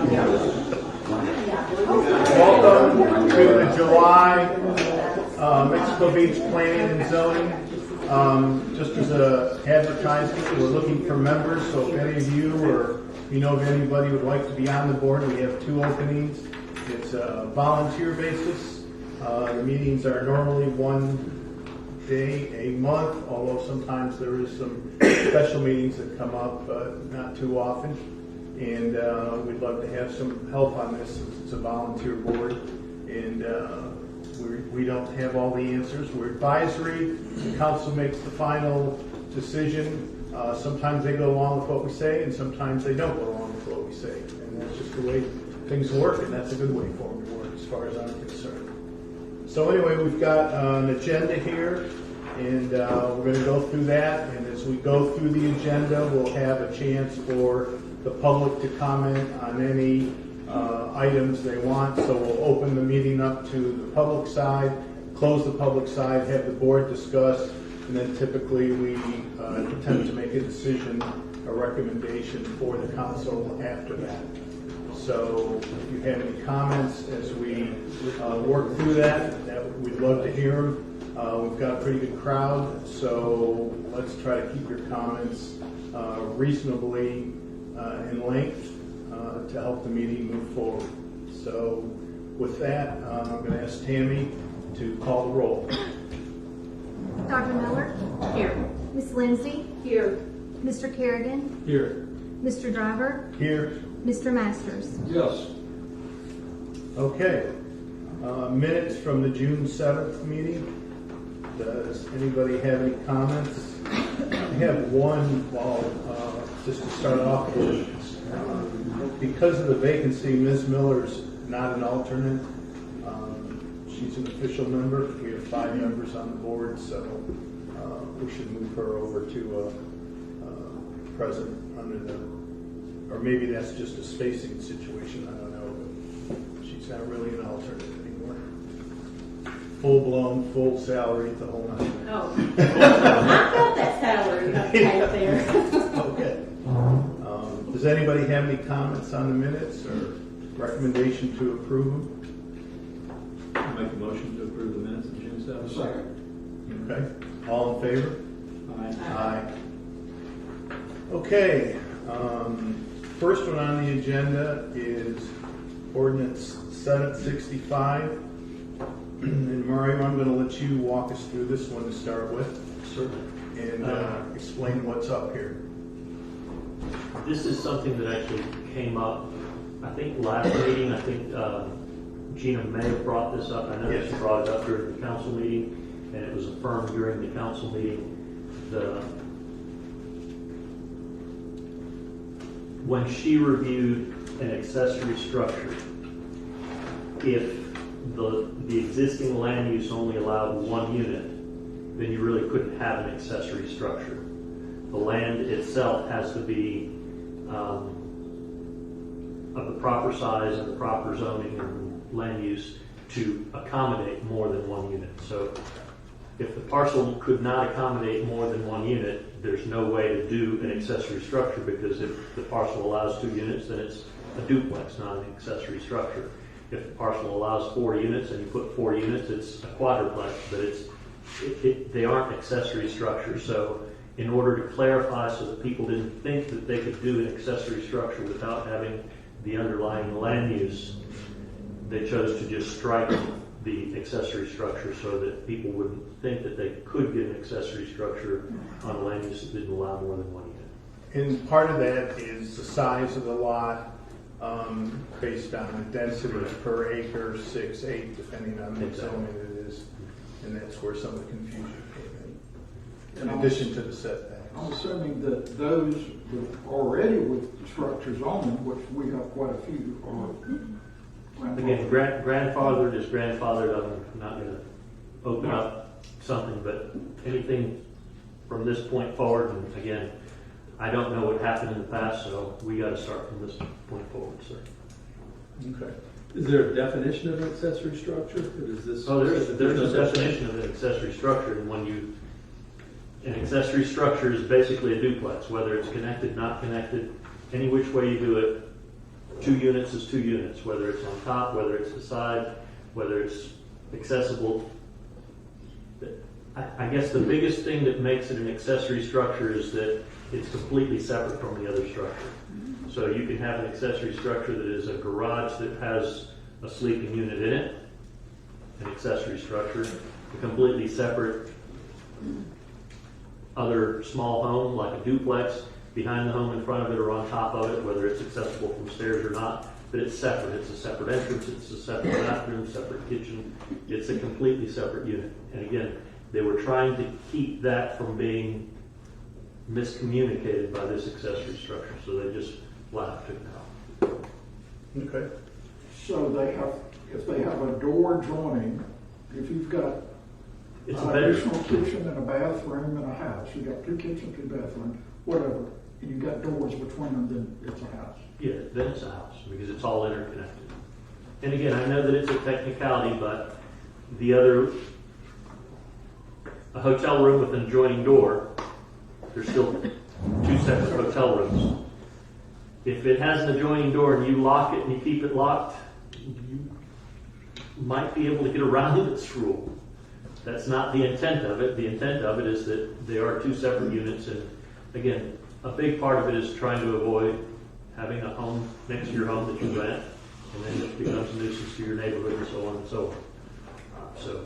Welcome to the July Mexico Beach Planning and Zoning. Just as a advertisement, we're looking for members, so if any of you or you know of anybody who would like to be on the board, we have 2 openings. It's a volunteer basis. The meetings are normally 1 day a month, although sometimes there is some special meetings that come up, but not too often. And we'd love to have some help on this. It's a volunteer board, and we don't have all the answers. We're advisory. The council makes the final decision. Sometimes they go along with what we say, and sometimes they don't go along with what we say. And that's just the way things work, and that's a good way for them to work as far as I'm concerned. So anyway, we've got an agenda here, and we're going to go through that. And as we go through the agenda, we'll have a chance for the public to comment on any items they want. So we'll open the meeting up to the public side, close the public side, have the board discuss, and then typically we attempt to make a decision, a recommendation for the council after that. So if you have any comments as we work through that we'd love to hear them. We've got a pretty good crowd, so let's try to keep your comments reasonably in length to help the meeting move forward. So with that, I'm going to ask Tammy to call the roll. Dr. Miller? Here. Ms. Lindsay? Here. Mr. Kerrigan? Here. Mr. Driver? Here. Mr. Masters? Yes. Okay. Minutes from the June 7th meeting. Does anybody have any comments? I have one, just to start off with. Because of the vacancy, Ms. Miller's not an alternate. She's an official member. We have 5 members on the board, so we should move her over to president under the, or maybe that's just a spacing situation, I don't know, but she's not really an alternate anymore. Full-blown, full salary, the whole nine. Oh. I felt that salary up right there. Okay. Does anybody have any comments on the minutes or recommendation to approve them? I'll make a motion to approve the minutes of June 7th. Second. Okay. All in favor? Aye. Aye. Okay. First one on the agenda is ordinance 765. And Mario, I'm going to let you walk us through this one to start with. Certainly. And explain what's up here. This is something that actually came up, I think last meeting. I think Gina may have brought this up. I know Yes. she brought it up during the council meeting, and it was affirmed during the council meeting. When she reviewed an accessory structure, if the existing land use only allowed 1 unit, then you really couldn't have an accessory structure. The land itself has to be of the proper size and the proper zoning and land use to accommodate more than 1 unit. So if the parcel could not accommodate more than 1 unit, there's no way to do an accessory structure, because if the parcel allows 2 units, then it's a duplex, not an accessory structure. If the parcel allows 4 units and you put 4 units, it's a quadruplex, but they aren't accessory structures. So in order to clarify so that people didn't think that they could do an accessory structure without having the underlying land use, they chose to just strike the accessory structure so that people wouldn't think that they could get an accessory structure on a land use that didn't allow more than 1 unit. And part of that is the size of the lot based on the density per acre, 6, 8, depending on the zoning it is. And that's where some of the confusion came in addition to the setbacks. I'm assuming that those already with structures on them, which we have quite a few, are Again, grandfathered is grandfathered. I'm not going to open up something, but anything from this point forward, and again, I don't know what happened in the past, so we got to start from this point forward, sir. Okay. Is there a definition of an accessory structure? Or is this? Oh, there's no definition of an accessory structure, and an accessory structure is basically a duplex, whether it's connected, not connected, any which way you do it, 2 units is 2 units, whether it's on top, whether it's beside, whether it's accessible. I guess the biggest thing that makes it an accessory structure is that it's completely separate from the other structure. So you can have an accessory structure that is a garage that has a sleeping unit in it, an accessory structure, a completely separate other small home like a duplex behind the home, in front of it, or on top of it, whether it's accessible from stairs or not, but it's separate. It's a separate entrance, it's a separate bathroom, separate kitchen. It's a completely separate unit. And again, they were trying to keep that from being miscommunicated by this accessory structure, so they just flat took it out. Okay. So they have, if they have a door joining, if you've got It's a an bedroom. additional kitchen and a bathroom and a house, you got 2 kitchens, 2 bathrooms, whatever, and you got doors between them, then it's a house. Yeah, then it's a house, because it's all interconnected. And again, I know that it's a technicality, but the other, a hotel room with an adjoining door, there's still 2 separate hotel rooms. If it has an adjoining door and you lock it and you keep it locked, you might be able to get around this rule. That's not the intent of it. The intent of it is that they are 2 separate units, and again, a big part of it is trying to avoid having a home next to your home that you rent, and then it becomes a nuisance to your neighborhood and so on and so on. So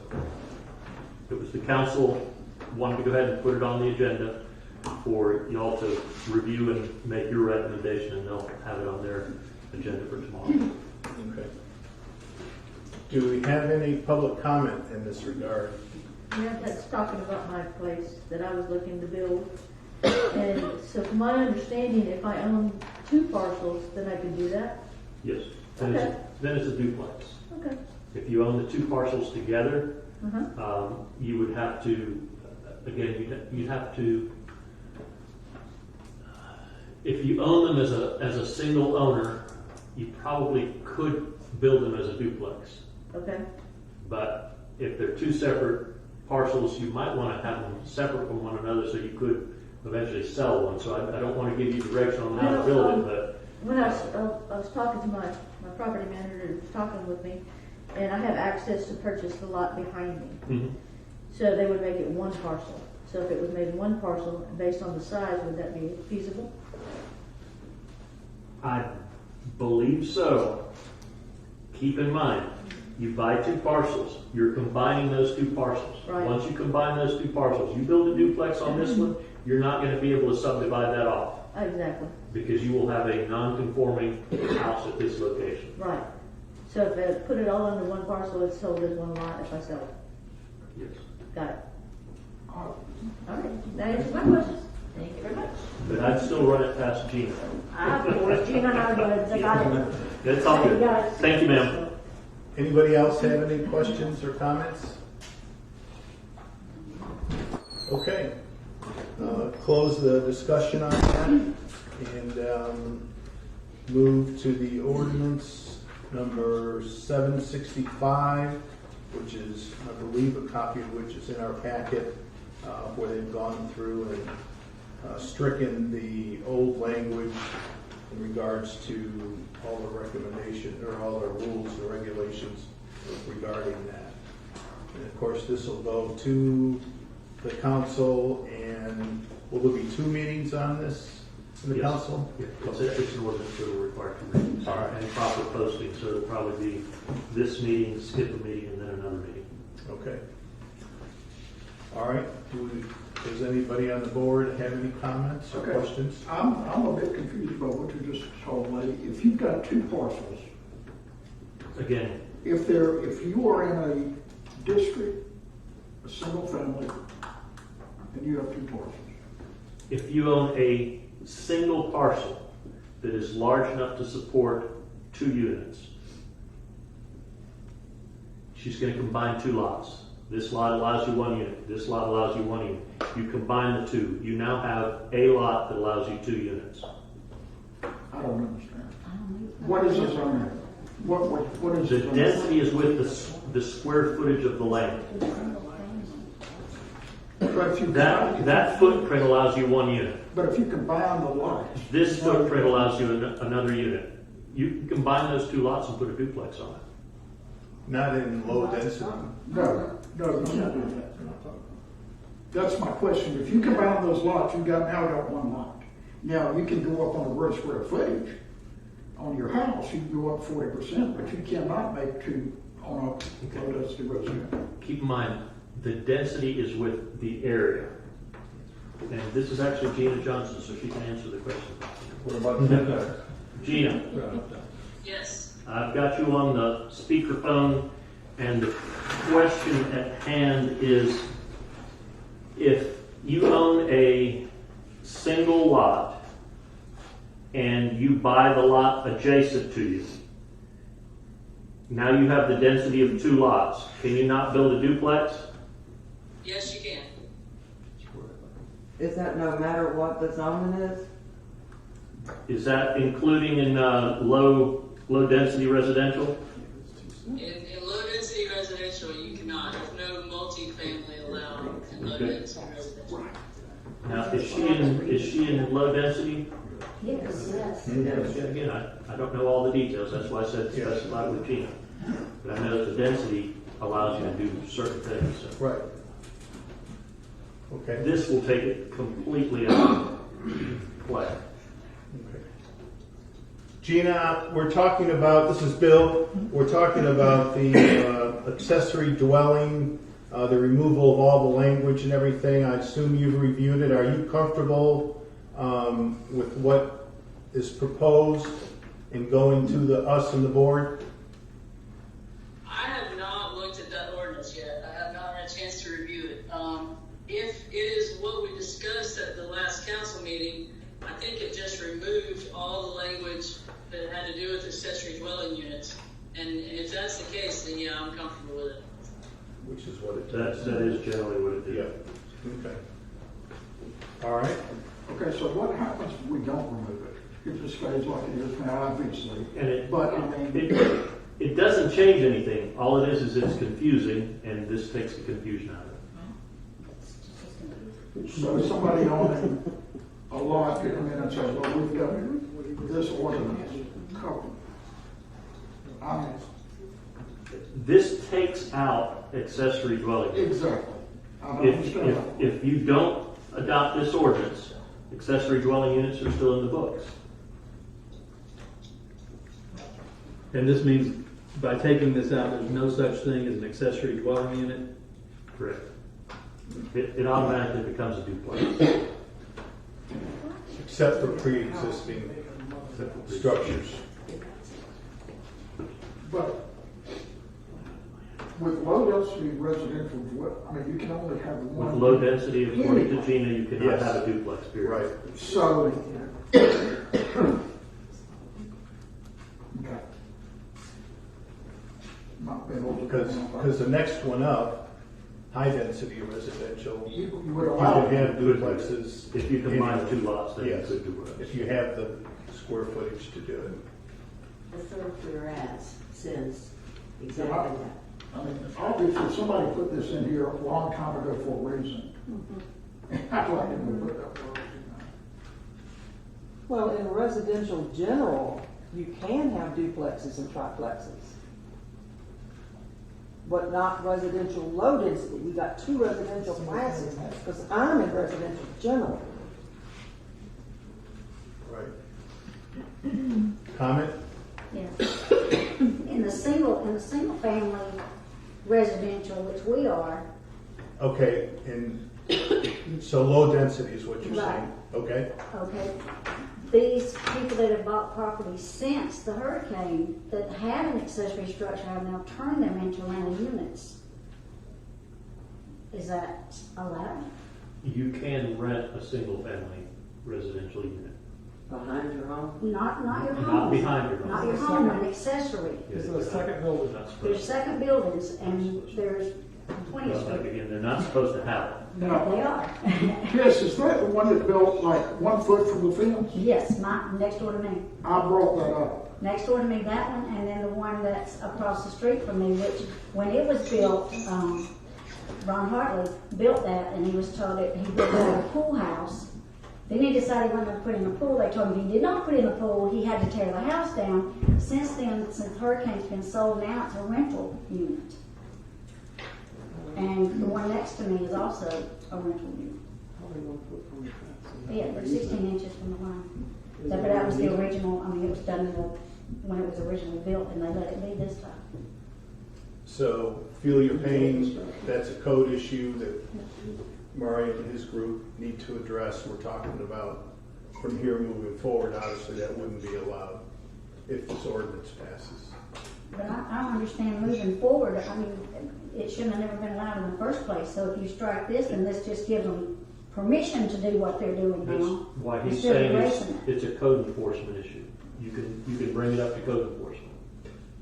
it was the council wanted to go ahead and put it on the agenda for y'all to review and make your recommendation, and they'll have it on their agenda for tomorrow. Okay. Do we have any public comment in this regard? Yeah, that's talking about my place that I was looking to build. And so from my understanding, if I own 2 parcels, then I can do that? Yes, then it's a duplex. Okay. If you own the 2 parcels together, Uh-huh. you would have to, again, you'd have to, if you own them as a single owner, you probably could build them as a duplex. Okay. But if they're 2 separate parcels, you might want to have them separate from one another so you could eventually sell one. So I don't want to give you direction on how to build it, but When I was talking to my property manager, who was talking with me, and I have access to purchase the lot behind me. mhm. So they would make it 1 parcel. So if it was made 1 parcel, based on the size, would that be feasible? I believe so. Keep in mind, you buy 2 parcels, you're combining those 2 parcels. Right. Once you combine those 2 parcels, you build a duplex on this one, you're not going to be able to subdivide that off, Exactly. because you will have a non-conforming house at this location. Right. So if I put it all under 1 parcel, it's sold as 1 lot if I sell it. Yes. Got it. Uh, All right. That answers my questions. Thank you very much. But I'd still run it past Gina. Of course, Gina and I would, I got it. That's all good. You guys. Thank you, ma'am. Anybody else have any questions or comments? Okay. Close the discussion on that and move to the ordinance number 765, which is, I believe, a copy of which is in our packet, where they've gone through and stricken the old language in regards to all the recommendation, or all the rules and regulations regarding that. And of course, this will go to the council, and will there be 2 meetings on this in the Yes. council? Yeah, it's an ordinance that will require 2 readings. All right. And proper posting, so it'll probably be this meeting, skip a meeting, and then another meeting. Okay. All right. Does anybody on the board have any comments or Okay. questions? I'm a bit confused about what you just told me. If you've got 2 parcels, Again, if you are in a district, a single family, and you have 2 parcels, if you own a single parcel that is large enough to support 2 units, she's going to combine 2 lots. This lot allows you 1 unit. This lot allows you 1 unit. You combine the 2. You now have a lot that allows you 2 units. I don't understand. What is this on there? What is The this on there? density is with the square footage of the land. But if you That footprint allows you 1 unit. But if you combine the lots. This footprint allows you another unit. You can combine those two lots and put a duplex on it. Not in low density. No, you can't do that. That's my question. If you combine those lots, now got one lot. Now, you can go up on the gross square footage on your house, you can go up 40%, but you cannot make two on a low density residential. Keep in mind, the density is with the area. And this is actually Gina Johnson, so she can answer the question. What about the Gina, Yes. I've got you on the speakerphone, and the question at hand is, if you own a single lot and you buy the lot adjacent to you, now you have the density of two lots. Can you not build a duplex? Yes, you can. Is that no matter what the zoning is? Is that including in low density residential? In low density residential, you cannot. There's no multifamily allowed in low Okay. density residential. Now, is she in low density? Yes. Again, I don't know all the details. That's why I said specify with Gina. But I know that the density allows you to do certain things. So. Right. Okay. This will take it completely out of play. Okay. Gina, we're talking about, this is Bill, we're talking about the accessory dwelling, the removal of all the language and everything. I assume you've reviewed it. Are you comfortable with what is proposed and going to us and the board? I have not looked at that ordinance yet. I have not had a chance to review it. If it is what we discussed at the last council meeting, I think it just removed all the language that had to do with accessory dwelling units. And if that's the case, then yeah, I'm comfortable with it. Which is what it That is generally what it Yeah. is. Okay. All right. Okay, so what happens if we don't remove it? It just stays like it is now, obviously. And But, I mean, it doesn't change anything. All it is it's confusing, and this takes the confusion out of it. so somebody owning a lot could come in and say, well, we've got this ordinance covered. This takes out accessory dwelling units. Exactly. I don't understand that. If you don't adopt this ordinance, accessory dwelling units are still in the books. And this means by taking this out, there's no such thing as an accessory dwelling unit? Correct. It automatically becomes a duplex. Except for pre-existing structures. But with low density residential, I mean, you can only have With one. low density, according to Gina, you cannot Yes. have a duplex, period. Right. So. Okay. Not been able to. Because the next one up, high density residential, You you would can allow. have duplexes. If you combine two lots, then you Yes. could duplex. If you have the square footage to do it. The third whereas says exactly that. I mean, obviously, somebody put this in here a long time ago for a reason. I'd like to put that for a reason. Well, in residential general, you can have duplexes and triplexes. But not residential low density. We got two residential classes, because I'm in residential general. Right. Comment? Yes. In the single family residential, which we are, Okay, and so low density is what you're saying? Right. Okay, okay, these people that have bought property since the hurricane that had an accessory structure have now turned them into rental units. Is that allowed? You can rent a single family residential unit. Behind your home? Not your home. Not behind your home. Not your home, an accessory. Yes, This is a second building. Not supposed There's to. second buildings and there's 20 Well, street. again, they're not supposed to have it. They Now, are. Chris, is that the one that built like 1 foot from the fence? Yes, next door to me. I brought that up. Next door to me, that one, and then the one that's across the street from me, which, when it was built, Ron Hartley built that, and he was told that he built a pool house. Then he decided he wanted to put in a pool. They told him if he did not put in a pool, he had to tear the house down. Since then, since Hurricane's been sold, now it's a rental unit. And the one next to me is also a rental unit. Yeah, they're 16 inches from the line. But that was the original, I mean, it was done when it was originally built, and they let it be this time. So feel your pain, that's a code issue that Mario and his group need to address. We're talking about from here moving forward, obviously that wouldn't be allowed if this ordinance passes. But I don't understand moving forward, I mean, it shouldn't have never been allowed in the first place. So if you strike this, then this just gives them permission to do what they're doing That's now. why he's instead of saying erasing it. it's a code enforcement issue. You can bring it up to code enforcement.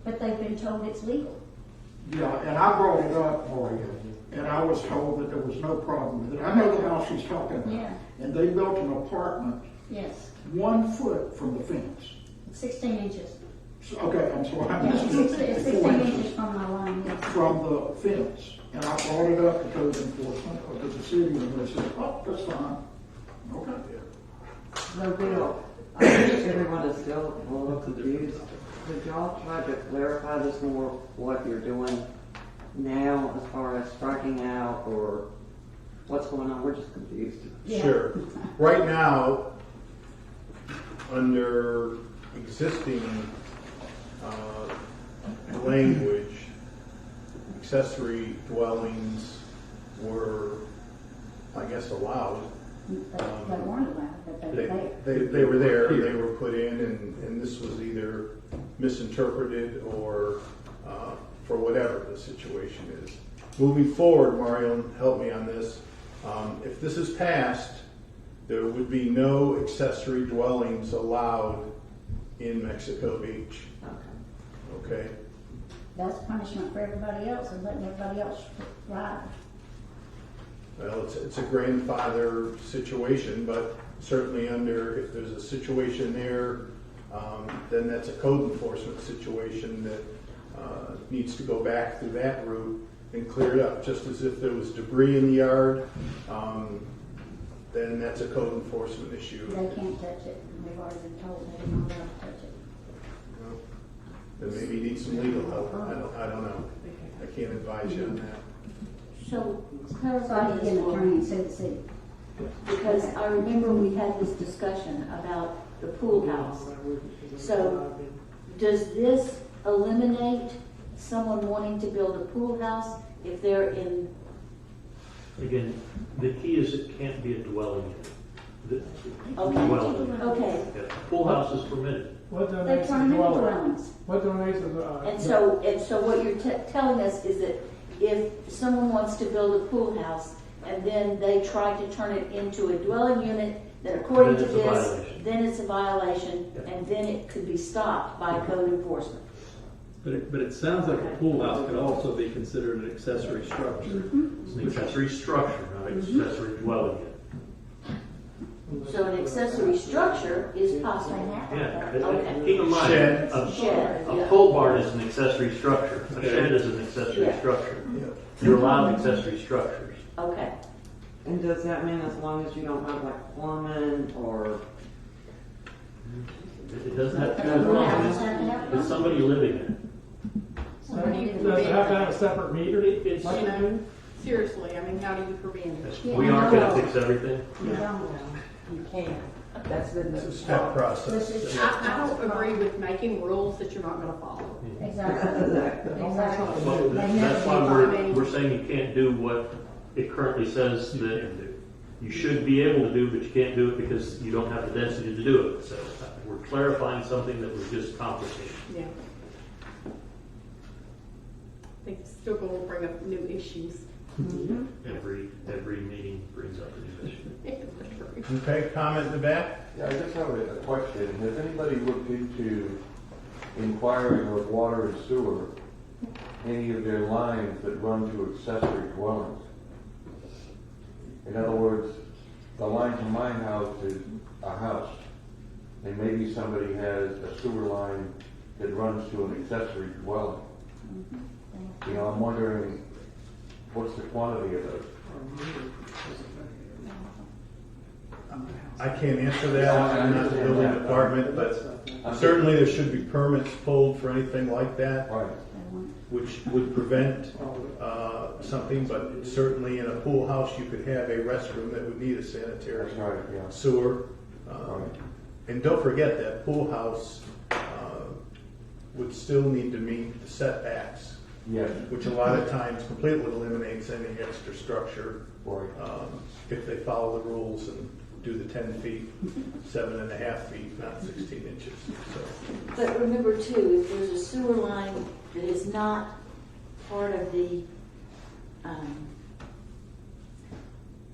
But they've been told it's legal. Yeah, and I brought it up, Mario, and I was told that there was no problem with it. I know the house she's talking about. Yeah. And they built an apartment Yes, 1 foot from the fence. 16 inches. So, okay, I'm sorry, I Yeah, missed it's it. 16 4 inches from my line, yes. from the fence. And I brought it up to code enforcement, or to the city, and they said, oh, that's fine. Okay. No, Bill, I think everyone is still a little confused. Could y'all try to clarify this more, what you're doing now as far as striking out or what's going on? We're just confused. Yeah. Sure. Right now, under existing language, accessory dwellings were, I guess, allowed. They weren't allowed, but they were there. They were there, they were put in, and this was either misinterpreted or for whatever the situation is. Moving forward, Mario, help me on this. If this is passed, there would be no accessory dwellings allowed in Mexico Beach. Okay? That's punishment for everybody else and letting everybody else ride. Well, it's a grandfather situation, but certainly if there's a situation there, then that's a code enforcement situation that needs to go back through that route and clear it up. Just as if there was debris in the yard, then that's a code enforcement issue. They can't touch it, and we've already been told they're not allowed to touch it. Well, then maybe you need some legal help. I don't know. I can't advise you on that. So So I clarify need to this get an for attorney me, and sue the city. because I remember we had this discussion about the pool house. So does this eliminate someone wanting to build a pool house if they're in, Again, the key is it can't be a dwelling unit. okay, Dwelling. okay. Yeah, Pool house is permitted. What They donates turn the them into dwelling? dwellings. What donates And so what you're telling us is that if someone wants to build a pool house and then they try to turn it into a dwelling unit, then according to Then it's a this, violation. then it's a violation, Yeah. and then it could be stopped by code enforcement. But it sounds like a pool house could also be considered an accessory structure. It's an accessory structure, not an accessory dwelling unit. So an accessory structure is possible. Yeah, Okay. keep in mind, Shed. Shed, a yeah. pole barn is an accessory structure. A shed is an accessory Yeah. structure. You're allowed accessory structures. Okay. And does that mean as long as you don't have like plumbing or? It doesn't have to be The pool wrong. house have to have It's somebody living in it. Does it have to have a separate meter? It's, Like you they know, do? seriously, I mean, how do you prevent it? Yeah, We aren't gonna fix everything. You don't. You can. That's been It's a step process. This is- I don't agree with making rules that you're not gonna follow. Exactly. Exactly. Well, They that's never why do. we're saying you can't do what it currently says that you should be able to do, but you can't do it because you don't have the density to do it. So we're clarifying something that was just complicated. Yeah. I think it's still gonna bring up new issues. Every meeting brings up a new issue. Okay, comment in the back? Yeah, I just have a question. Has anybody looked into inquiring with water and sewer, any of their lines that run to accessory dwellings? In other words, the line to my house is a house, and maybe somebody has a sewer line that runs to an accessory dwelling. You know, I'm wondering, what's the quantity of those? I can't answer that, I'm not the building department, but certainly there should be permits pulled for anything like that, Right. which would prevent something, but certainly in a pool house, you could have a restroom that would need a sanitary That's right, yeah. sewer. Right. And don't forget that pool house would still need to meet the setbacks, Yes. which a lot of times completely eliminates any extra structure Right. if they follow the rules and do the 10 feet, 7.5 feet, not 16 inches. So, But remember too, if there's a sewer line that is not part of the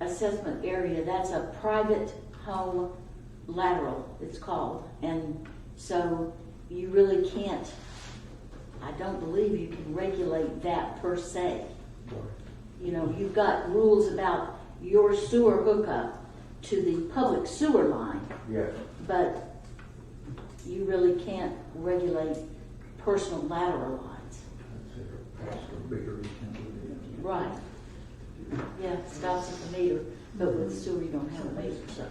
assessment area, that's a private home lateral, it's called. And so you really can't, I don't believe you can regulate that per se. You know, you've got rules about your sewer hookup to the public sewer line, Yes. but you really can't regulate personal lateral lines. Right. Yeah, it stops at the meter, but with sewer you don't have a meter, so.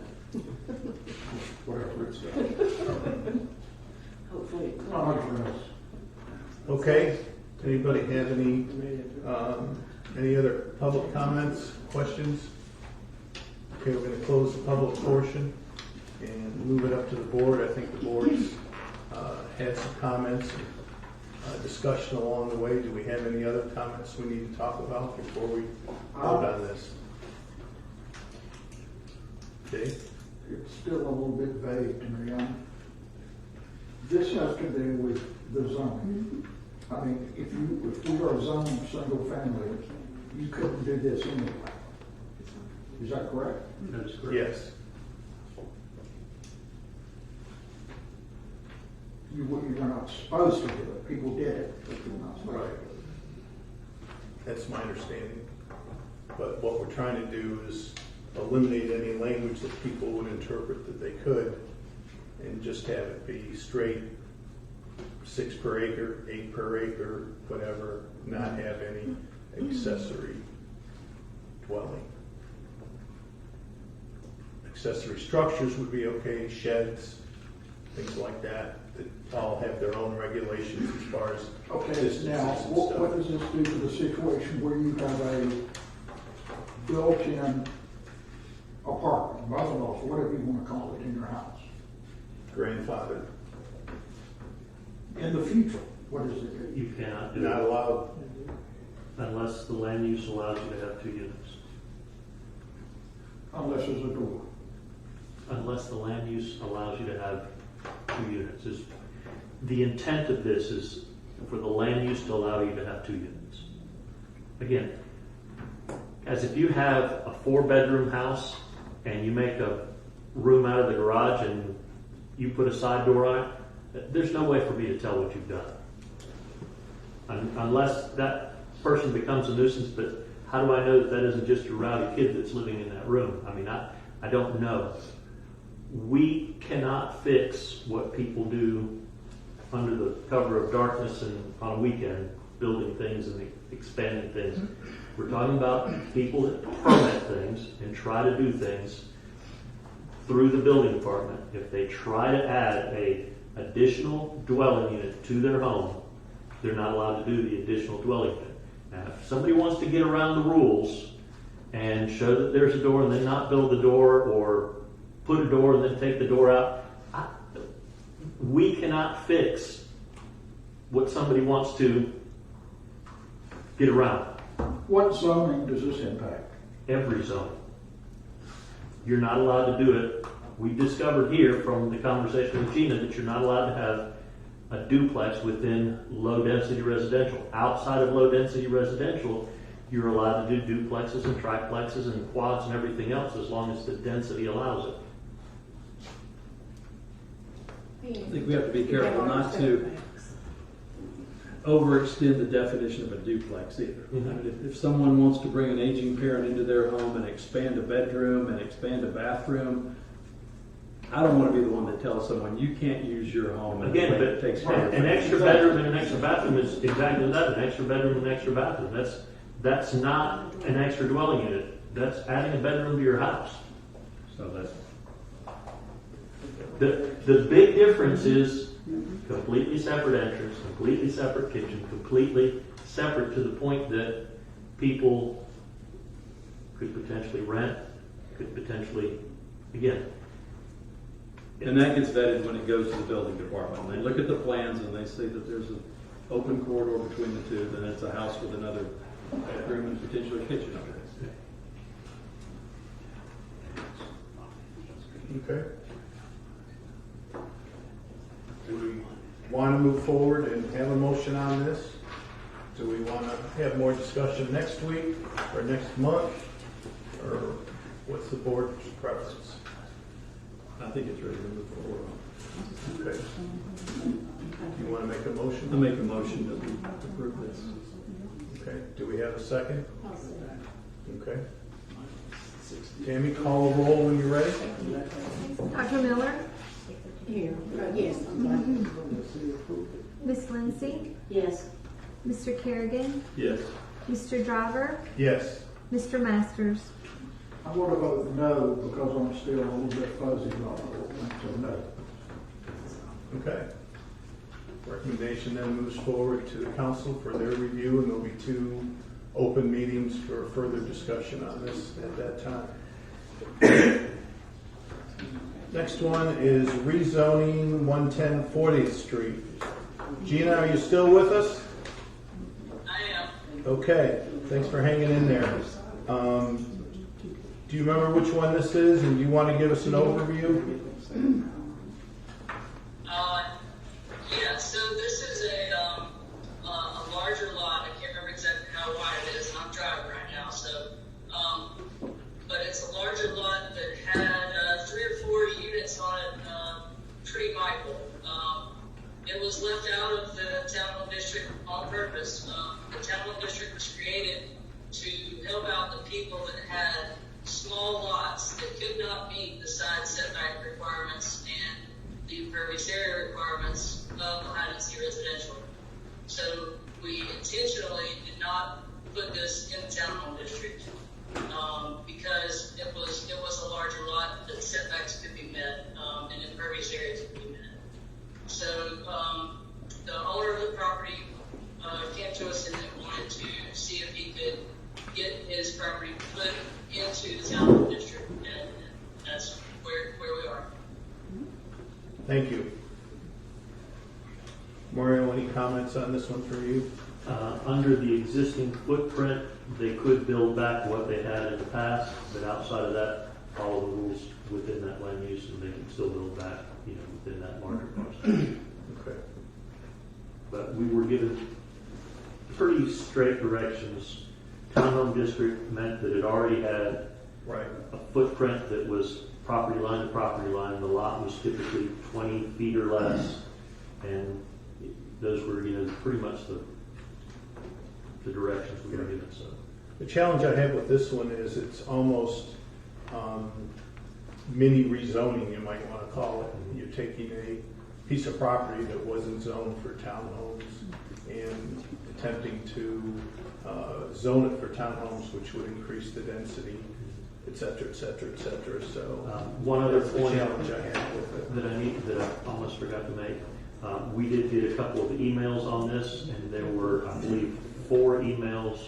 Whatever it's. Hopefully it Not much for us. okay, anybody have any other public comments, questions? Okay, we're going to close the public portion and move it up to the board. I think the board's had some comments and discussion along the way. Do we have any other comments we need to talk about before we vote on this? Okay, It's still a little bit vague to me. This has to do with the zoning. I mean, if we are zoning single family, you couldn't do this anyway. Is that correct? That is correct. yes. You were not supposed to do it. People did it, but you were not supposed Right. to. That's my understanding. But what we're trying to do is eliminate any language that people would interpret that they could and just have it be straight 6 per acre, 8 per acre, whatever, not have any accessory dwelling. Accessory structures would be okay, sheds, things like that all have their own regulations as far as Okay, distances now, and what stuff. does this do to the situation where you have a built-in apartment, bungalow, whatever you want to call it, in your house? Grandfather, In the future, what does it do? You cannot do not it allowed. unless the land use allows you to have 2 units. Unless there's a door. Unless the land use allows you to have 2 units. The intent of this is for the land use to allow you to have 2 units. Again, as if you have a 4-bedroom house and you make a room out of the garage and you put a side door on it, there's no way for me to tell what you've done. Unless that person becomes a nuisance, but how do I know that that isn't just a rowdy kid that's living in that room? I mean, I don't know. We cannot fix what people do under the cover of darkness and on a weekend, building things and expanding things. We're talking about people that permit things and try to do things through the building department. If they try to add a additional dwelling unit to their home, they're not allowed to do the additional dwelling unit. Now, if somebody wants to get around the rules and show that there's a door and then not build the door, or put a door and then take the door out, we cannot fix what somebody wants to get around. What zoning does this impact? Every zone. You're not allowed to do it. We discovered here from the conversation with Gina that you're not allowed to have a duplex within low-density residential. Outside of low-density residential, you're allowed to do duplexes and triplexes and quads and everything else as long as the density allows it. I think we have to be careful not to overextend the definition of a duplex either. I mean, if someone wants to bring an aging parent into their home and expand a bedroom and expand a bathroom, I don't want to be the one that tells someone you can't use your home. in a Again, way but that takes care of an it. extra bedroom and an extra bathroom is exactly that, an extra bedroom and an extra bathroom. That's not an extra dwelling unit. That's adding a bedroom to your house. So that's The big difference is completely separate entrance, completely separate kitchen, completely separate to the point that people could potentially rent, could potentially, again. And that gets vetted when it goes to the building department. When they look at the plans and they see that there's an open corridor between the two, then it's a house with another bedroom and potentially a kitchen over there. Okay. Do we want to move forward and have a motion on this? Do we want to have more discussion next week or next month? Or what's the board's preference? I think it's ready to move forward. Okay. You want to make a motion? I make a motion that we approve this. Okay. Do we have a second? Okay. Tammy, call the roll when you're ready. Dr. Miller, Here, yes. Miss Lindsay, Yes. Mr. Kerrigan, Yes. Mr. Driver, Yes. Mr. Masters. I want to vote no because I'm still a little bit fuzzy about the whole thing, so no. Okay. Recommendation then moves forward to the council for their review, and there'll be 2 open meetings for further discussion on this at that time. Next one is rezoning 110 40th Street. Gina, are you still with us? I am. Okay, thanks for hanging in there. Do you remember which one this is, and do you want to give us an overview? Yeah, so this is a larger lot. I can't remember exactly how wide it is, and I'm driving right now, so, but it's a larger lot that had 3 or 4 units on it, pretty mindful. It was left out of the town hall district on purpose. The town hall district was created to help out the people that had small lots that could not meet the side setback requirements and the impervious area requirements of the high density residential. So we intentionally did not put this in the town hall district because it was a larger lot that setbacks could be met and impervious areas could be met. So the owner of the property came to us and wanted to see if he could get his property put into the town hall district, and that's where we are. Thank you. Mario, any comments on this one for you? Under the existing footprint, they could build back what they had in the past, but outside of that, follow the rules within that land use, and they can still build back, within that larger parcel. Okay. But we were given pretty straight directions. Townhome district meant that it already had Right. a footprint that was property line to property line. The lot was typically 20 feet or less, and those were, pretty much the directions we were given. So The challenge I have with this one is it's almost mini rezoning, you might want to call it. You're taking a piece of property that wasn't zoned for townhomes and attempting to zone it for townhomes, which would increase the density, et cetera, et cetera, et cetera. So one other that's the point challenge I have with it. that I almost forgot to make. We did get a couple of emails on this, and there were, I believe, 4 emails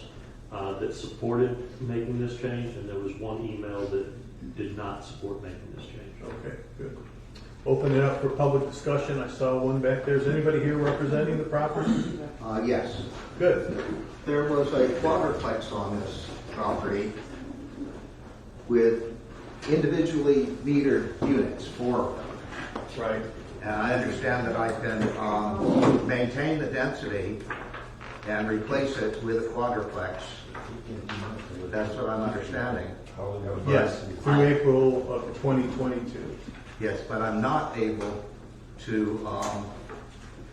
that supported making this change, and there was 1 email that did not support making this change. Okay, good. Open it up for public discussion. I saw one back there. Is anybody here representing the property? Yes. Good. There was a quadruplex on this property with individually metered units, 4 of them. Right. And I understand that I can maintain the density and replace it with a quadruplex. That's what I'm understanding. Yes, through April of 2022. Yes, but I'm not able to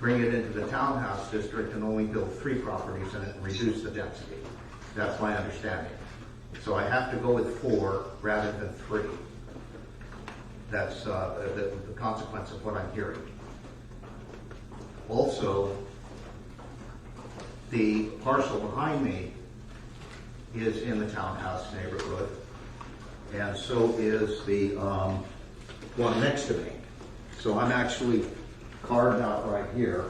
bring it into the townhouse district and only build 3 properties in it and reduce the density. That's my understanding. So I have to go with 4 rather than 3. That's the consequence of what I'm hearing. Also, the parcel behind me is in the townhouse neighborhood, and so is the one next to me. So I'm actually carved out right here.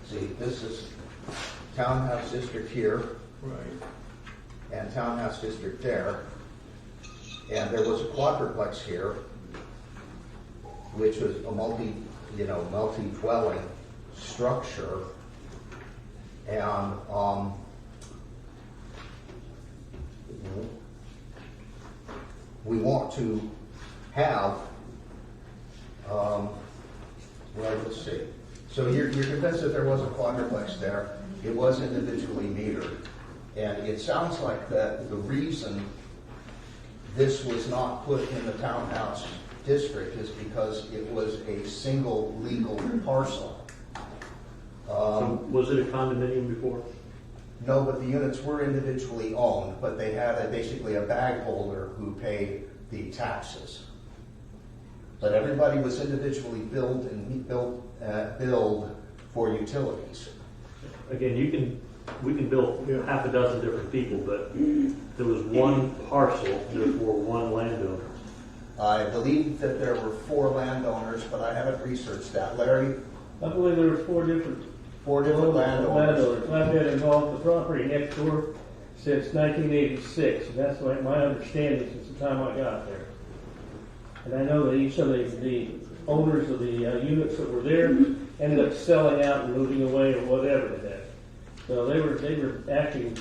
See, this is townhouse district here Right. and townhouse district there. And there was a quadruplex here, which was a multi-dwelling structure. And, we want to have, well, let's see. So you're convinced that there was a quadruplex there. It was individually metered. And it sounds like that the reason this was not put in the townhouse district is because it was a single legal parcel. Was it a condominium before? No, but the units were individually owned, but they had basically a bag holder who paid the taxes. But everybody was individually billed for utilities. Again, we can bill half a dozen different people, but there was one parcel, therefore one landowner. I believe that there were 4 landowners, but I haven't researched that. Larry? I believe there was 4 different landowners. I've been involved with the property next door since 1986, and that's like my understanding since the time I got there. And I know that each of the owners of the units that were there ended up selling out and moving away or whatever they did. So they were acting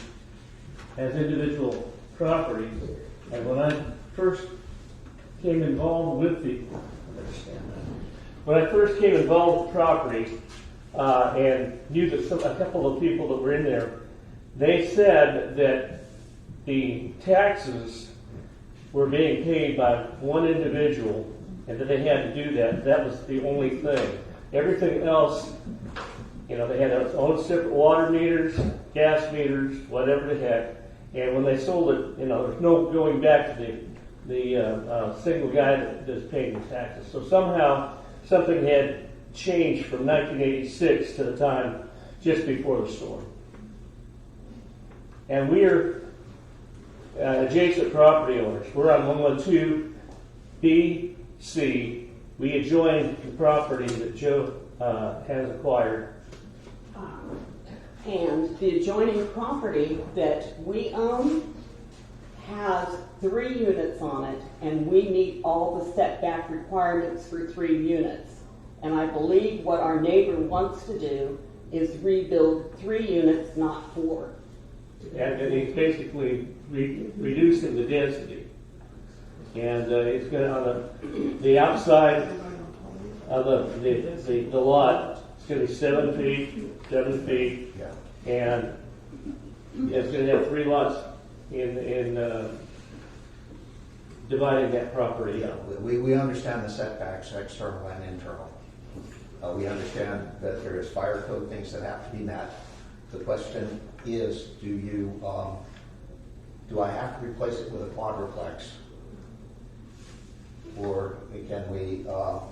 as individual properties. And when I first came involved with when I first came involved with property and knew that a couple of people that were in there, they said that the taxes were being paid by one individual and that they had to do that. That was the only thing. Everything else, they had their own separate water meters, gas meters, whatever the heck. And when they sold it, there's no going back to the single guy that's paying the taxes. So somehow something had changed from 1986 to the time just before the storm. And we're adjacent property owners. We're on 112 B, C. We adjoin the property that Joe has acquired. And the adjoining property that we own has 3 units on it, and we meet all the setback requirements for 3 units. And I believe what our neighbor wants to do is rebuild 3 units, not 4. And he's basically reducing the density. And it's going to, on the outside of the lot, it's going to be 7 feet, and it's going to have 3 lots in dividing that property up. We understand the setbacks, external and internal. We understand that there is fire code things that have to be met. The question is, do I have to replace it with a quadruplex? Or can we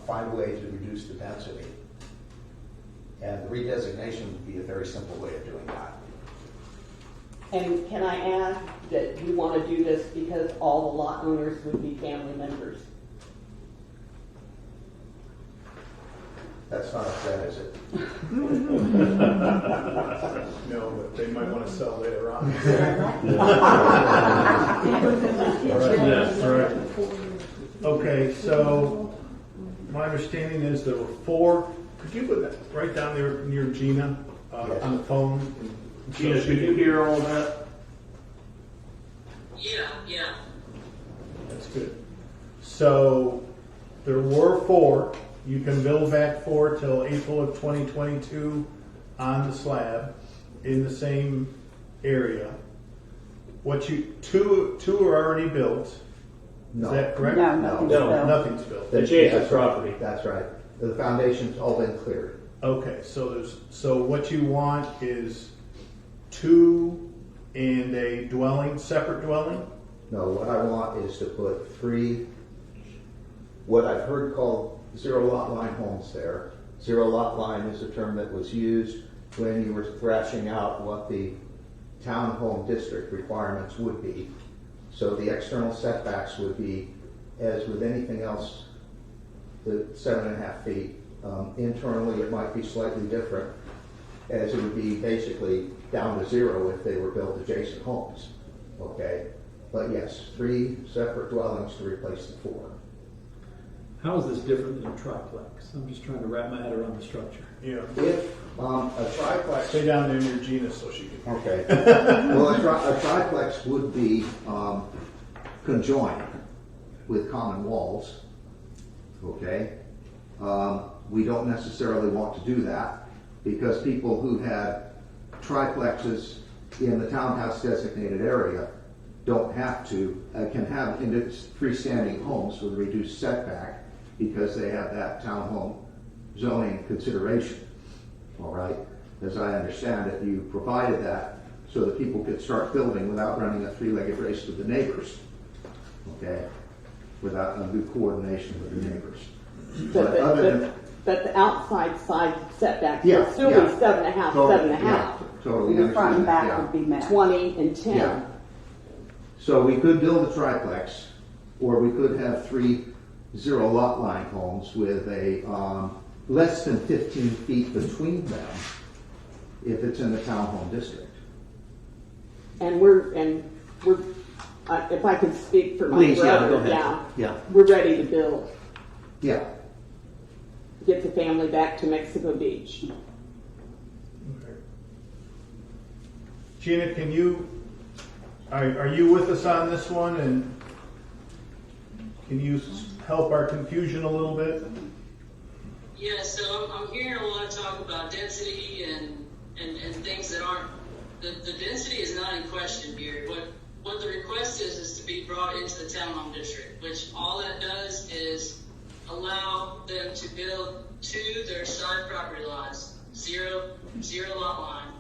find a way to reduce the density? And the redesignation would be a very simple way of doing that. And can I add that you want to do this because all the lot owners would be family members? That's not a threat, is it? No, but they might want to sell later on. Yes, right. Okay, so my understanding is there were 4. Could you put that right down there near Gina on the phone? Gina, could you hear all that? Yeah. That's good. So there were 4. You can build back 4 till April of 2022 on the slab in the same area. Two are already built. No. Is that correct? No, nothing's built. Nothing's built. Adjacent property. That's right. The foundation's all been cleared. Okay, so what you want is 2 and a dwelling, separate dwelling? No, what I want is to put 3, what I've heard called 0 lot line homes there. 0 lot line is a term that was used when you were thrashing out what the townhome district requirements would be. So the external setbacks would be, as with anything else the 7.5 feet. Internally, it might be slightly different, as it would be basically down to 0 if they were built adjacent homes, okay? But yes, 3 separate dwellings to replace the 4. How is this different than a triplex? I'm just trying to wrap my head around the structure. Yeah. If a triplex... Stay down there near Gina so she can. Okay. Well, a triplex would be conjoined with common walls, okay? We don't necessarily want to do that because people who had triplexes in the townhouse designated area don't have to, can have freestanding homes with a reduced setback because they have that townhome zoning consideration, all right? As I understand it, you provided that so that people could start building without running a 3-legged race with the neighbors, okay? Without undue coordination with the neighbors. But the outside side setback Yeah, would still yeah. be 7.5, Totally, 7.5. yeah, totally The front and understand that, back yeah. would be met. 20 and 10. Yeah. So we could build a triplex, or we could have 3 0-lot line homes with a less than 15 feet between them if it's in the townhome district. And we're, if I can speak for my Please, yeah, brother, go ahead. yeah, Yeah. we're ready to build. Yeah. Get the family back to Mexico Beach. Gina, can you, are you with us on this one, and can you help our confusion a little bit? Yeah, so I'm hearing a lot of talk about density and things that aren't, the density is not in question here. What the request is to be brought into the townhome district, which all that does is allow them to build to their side property lines, zero lot line,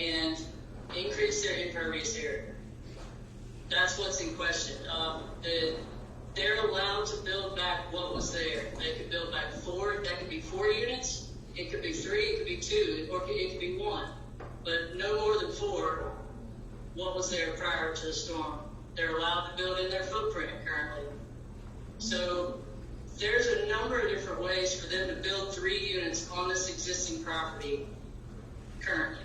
and increase their impervious area. That's what's in question. They're allowed to build back what was there. They could build back 4, that could be 4 units, it could be 3, it could be 2, or it could be 1, but no more than 4, what was there prior to the storm. They're allowed to build in their footprint currently. So there's a number of different ways for them to build 3 units on this existing property currently.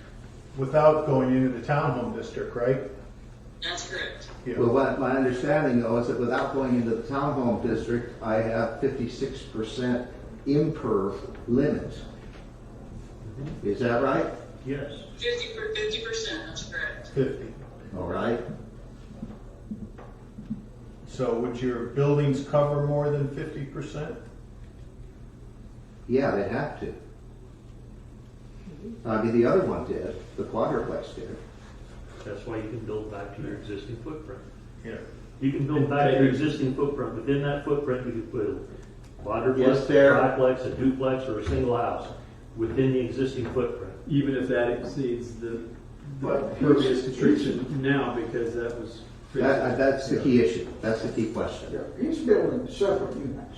Without going into the townhome district, right? That's correct. Yeah. Well, my understanding though is that without going into the townhome district, I have 56% imperv limit. Is that right? Yes. 50%, that's correct. 50. All right. So would your buildings cover more than 50%? Yeah, they have to. I mean, the other one did. The quadruplex did. That's why you can build back to your existing footprint. Yeah. You can build back to your existing footprint. Within that footprint, you can put a quadruplex, Yes, a there- triplex, a duplex, or a single house within the existing footprint. Even if that exceeds the pervious constriction now, because that was. That's the key issue. That's the key question. Yeah, he's building separate units,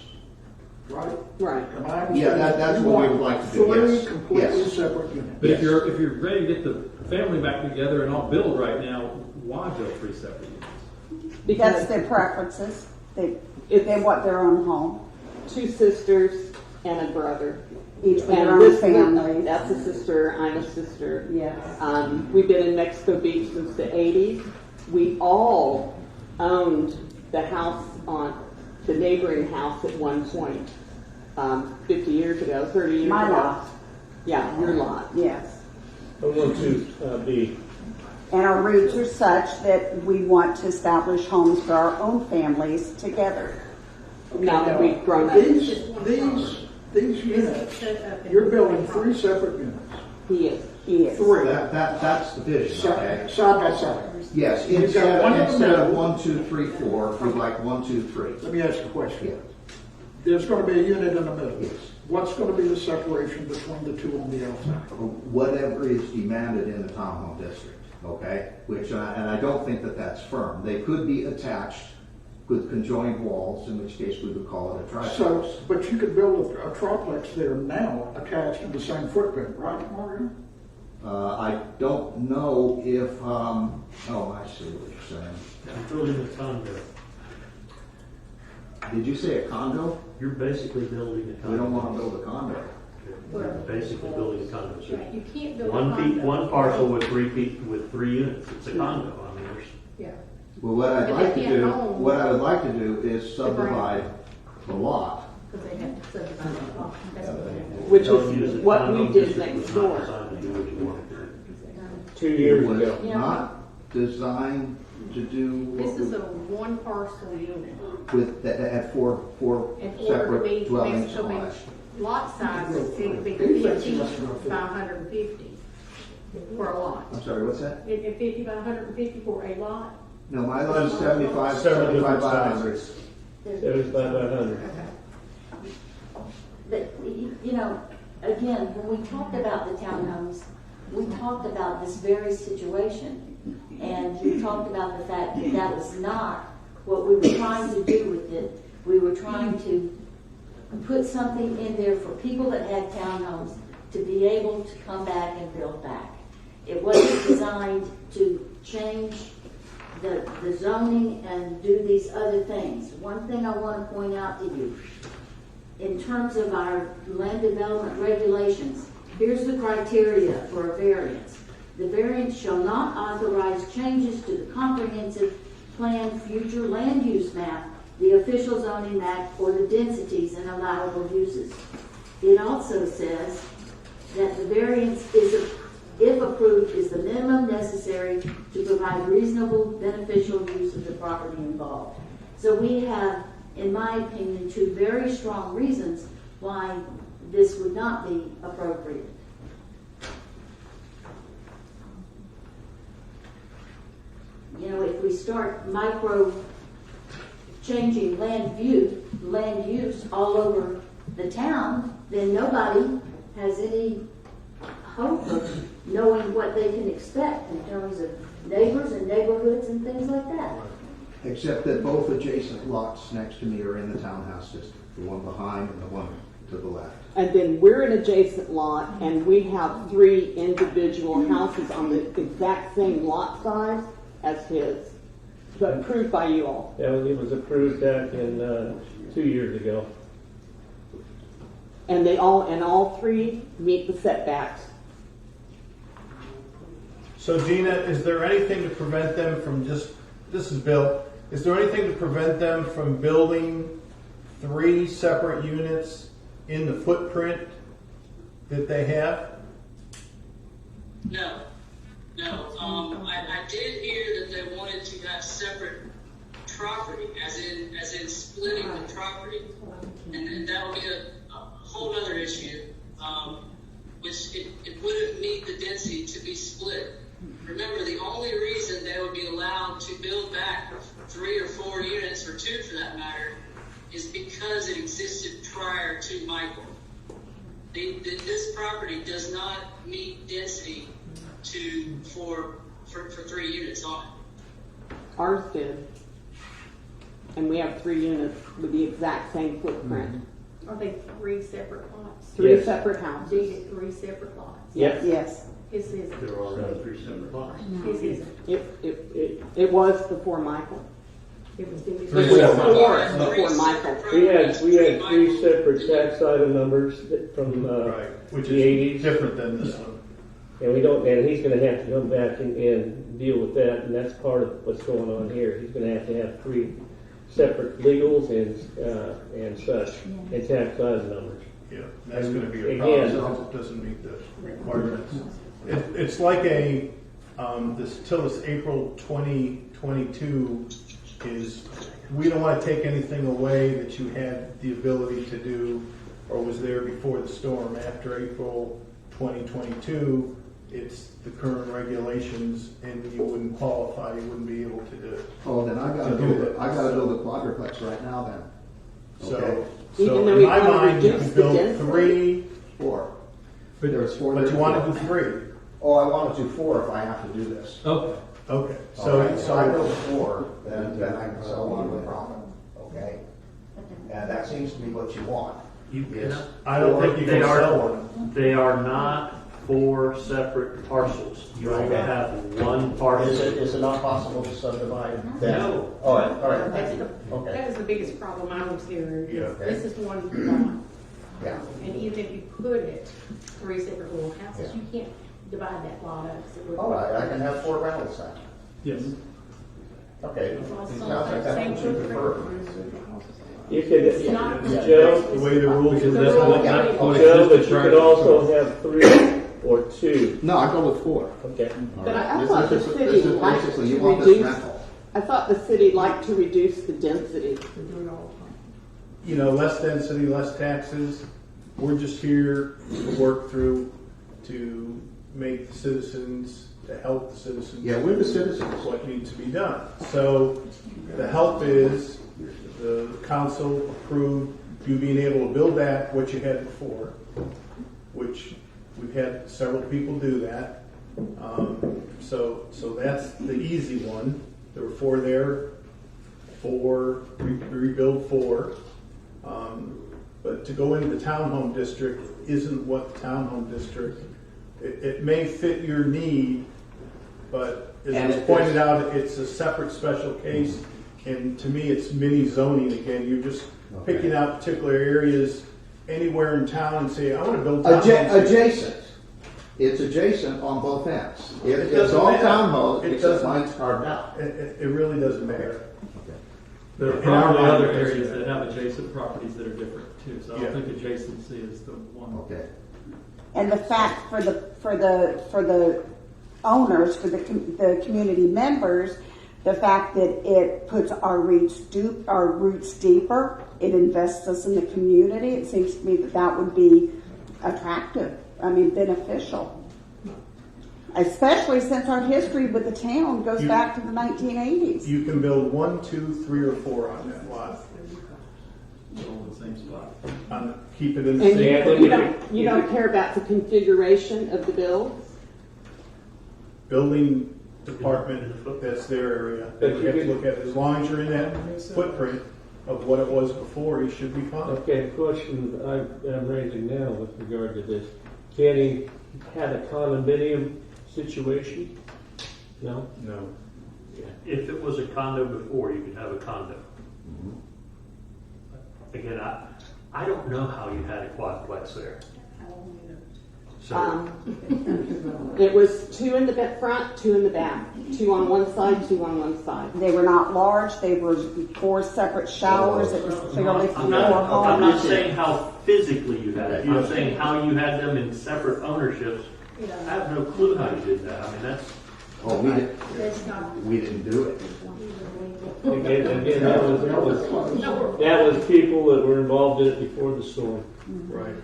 right? Right. Am I Yeah, that's what we would like to do, yes. 3 completely Yes. separate units. But if you're ready to get the family back together and all build right now, why build 3 separate units? That's Because their preferences. They It's- want their own home, 2 sisters and a brother. each with their And own this family. that's a sister, I'm a sister. Yes. We've been in Mexico Beach since the 80s. We all owned the house on the neighboring house at one point, 50 years ago, 30 years My ago. lot. Yeah, your lot. Yes. I want to be. And our roots are such that we want to establish homes for our own families together. Now that we've grown up. These units, you're building 3 separate units. He is. He is. 3, That's the vision, okay? side by side. Yes, You've got one in the instead of middle. 1, 2, 3, 4, we'd like 1, 2, 3. Let me ask you a question. Yeah. There's going to be a unit in the middle. Yes. What's going to be the separation between the 2 on the outside? Whatever is demanded in the townhome district, okay? Which, and I don't think that that's firm. They could be attached with conjoined walls, in which case we would call it a triplex. So, but you could build a triplex there now attached to the same footprint, right, Mario? I don't know if, oh, I see what you're saying. You're building a condo. Did you say a condo? You're basically building a condo. We don't wanna build a condo. You're basically building a condo. So You can't build a one condo. one parcel with three units, it's a condo. I mean, there's, Yeah. Well, what I'd But like they to can't do, own- what I would like to do is subdivide the lot. Because they have to subdivide the lot. That's what they have to do. Which don't use is it. what Condo we did district next was not door. designed to do what you wanted to do. 2 years It was ago. Yeah. not designed to do This is a what one parcel unit. with, that had four In order to separate be dwellings Mexico on it. Beach lot size, it'd be 50 by 150 for a lot. I'm sorry, what's that? It'd be 50 by 150 for a lot. No, my lot is 75 Several different by 100. sizes. 75 by 100. Okay. But, you know, again, when we talked about the townhomes, we talked about this very situation. And we talked about the fact that that was not what we were trying to do with it. We were trying to put something in there for people that had townhomes to be able to come back and build back. It wasn't designed to change the zoning and do these other things. One thing I want to point out to you, in terms of our land development regulations, here's the criteria for a variance. The variance shall not authorize changes to the comprehensive plan future land use map, the official zoning map, or the densities and allowable uses. It also says that the variance is, if approved, is the minimum necessary to provide reasonable beneficial use of the property involved. So we have, in my opinion, two very strong reasons why this would not be appropriate. You know, if we start changing land use all over the town, then nobody has any hope of knowing what they can expect in terms of neighbors and neighborhoods and things like that. Except that both adjacent lots next to me are in the townhouse district, the one behind and the one to the left. And then we're an adjacent lot, and we have 3 individual houses on the exact same lot size as his, but approved by you all. It was approved back in 2 years ago. And all 3 meet the setbacks. So Gina, is there anything to prevent them from this is Bill, is there anything to prevent them from building 3 separate units in the footprint that they have? No. I did hear that they wanted to have separate property, as in splitting the property, and that would be a whole other issue, which it wouldn't meet the density to be split. Remember, the only reason they would be allowed to build back 3 or 4 units, or 2 for that matter, is because it existed prior to Michael. This property does not meet density for 3 units on it. Ours did. And we have 3 units with the exact same footprint. Are they 3 separate lots? 3 Yes. separate houses. Deeded 3 separate lots? Yes. Yes. His isn't. There are 3 separate lots. His isn't. It was before Michael. It was deeded. Three It was separate before Michael. We had 3 separate tax item numbers from Right, which the is 80s. different than this one. And we don't, and he's gonna have to come back and deal with that, and that's part of what's going on here. He's gonna have to have 3 separate legals and such, and tax item numbers. Yeah, that's gonna be a Again- problem, because it doesn't meet the requirements. It's like this till this April 2022 is, we don't wanna take anything away that you had the ability to do, or was there before the storm. After April 2022, it's the current regulations, and you wouldn't qualify, you wouldn't be able to do it. Oh, then I gotta build a quadruplex right now then. Okay. So Even though in we my wanna mind, you reduce could the build density? 3, 4. There's 4. but you want to do 3. Oh, I want to do 4 if I have to do this. Okay. Okay, So if I build 4, then I can sell 1 with profit, okay? And that seems to be what you want. I don't think you They can are- sell one. They are not 4 separate parcels. You only have one parcel. Is it not possible to subdivide that? No. All right, That's thank the, you. Okay. that is the biggest problem I was hearing. Yeah. This is one lot. Yeah. And even if you put it 3 separate little houses, Yeah. you can't divide that lot up. 'cause it would- All right, I can have 4 rentals then. Yes. Okay. Sounds like Same that's what you prefer. You It's could, not- Joe, The way the rules Because are that's rule- what, not what Joe, existed but you prior could to also the- have 3 or 2. No, I go with 4. Okay. All But right. I This thought is the just- city this is liked basically, to you want this reduce, rental. I thought the city liked to reduce the density. You know, less density, less taxes. We're just here to work through to make the citizens, to help the citizens. Yeah, we're the citizens. What needs to be done. So the help is the council approved you being able to build back what you had before, which we've had several people do that. So that's the easy one. There were 4 there, 4, rebuild 4. But to go into the townhome district isn't what the townhome district, it may fit your need, but as And was it pointed is- out, it's a separate special case. And to me, it's mini zoning again. You're just picking out particular areas anywhere in town and say, I want to build townhomes. Adjacent. It's adjacent on both ends. It's doesn't all matter. townhomes, It except doesn't- mine's carved out. It really doesn't matter. There are In our probably mind, other it's- areas that have adjacent properties that are different too, so I Yeah. don't think adjacency is the one. Okay. And the fact for the owners, for the community members, the fact that it puts our roots deeper, it invests us in the community. It seems to me that would be attractive. I mean, beneficial. Especially since our history with the town goes back to the 1980s. You can build 1, 2, 3, or 4 on that lot. All in the same spot. Keep it in the And same. you don't care about the configuration of the build? Building department, that's their area. They have to look at it. As long as you're in that footprint of what it was before, you should be fine. Okay, the question I'm raising now with regard to this, can he have a condominium situation? No? No. If it was a condo before, you could have a condo. Again, I don't know how you had a quadplex there. So, It was 2 in the front, 2 in the back, 2 on one side, 2 on one side. They were not large. They were 4 separate showers. It was clearly I'm not homes. saying how physically you had it. I'm saying how you had them in separate ownerships. I have no clue how you did that. I mean, that's. Oh, we didn't do it. Again, that was people that were involved in it before the storm. Right.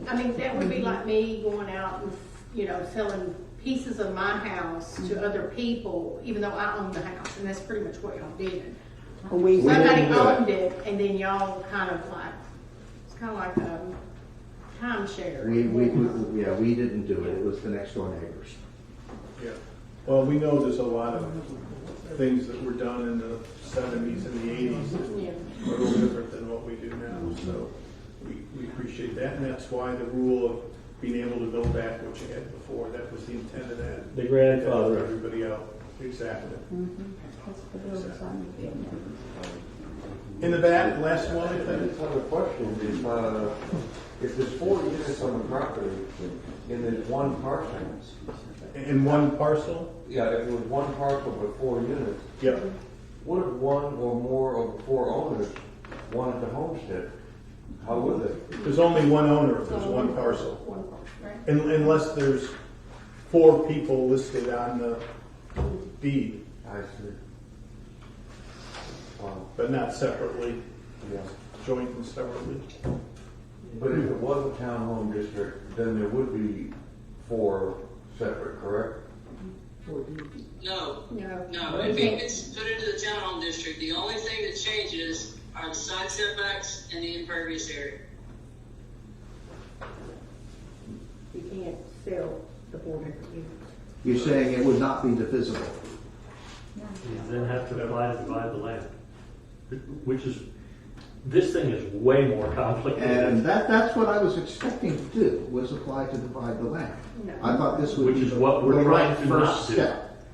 I mean, that would be like me going out and, selling pieces of my house to other people, even though I own the house, and that's pretty much what y'all did. We Somebody didn't do owned it, and then y'all kind of like, it's kind of like a timeshare. We didn't do it. It was the next door neighbors. Yeah. Well, we know there's a lot of things that were done in the 70s and the 80s that are a little different than what we do now. So we appreciate that, and that's why the rule of being able to build back what you had before, that was the intent of that. The grandfather. To help everybody out. Exactly. In the back, last one, I I think. just have a question. If there's 4 units on the property and there's one parcel, In one parcel? yeah, if it was one parcel with 4 units, Yep. what if one or more of the 4 owners wanted to homestead? How would they? There's only one owner if there's one parcel. Unless there's 4 people listed on the deed, I see. Wow. but not separately, Yeah. joint and separately. But if it was a townhome district, then there would be 4 separate, correct? No, No. no. If it gets put into the townhome district, the only thing that changes are the side setbacks and the impervious area. You can't sell the 4 different units. You're saying it would not be divisible. You then have to apply to divide the land, which is, This thing is way more complicated. And that's what I was expecting to do, was apply to divide the land. No. I thought this would Which be is the what we're trying right to not first do. step.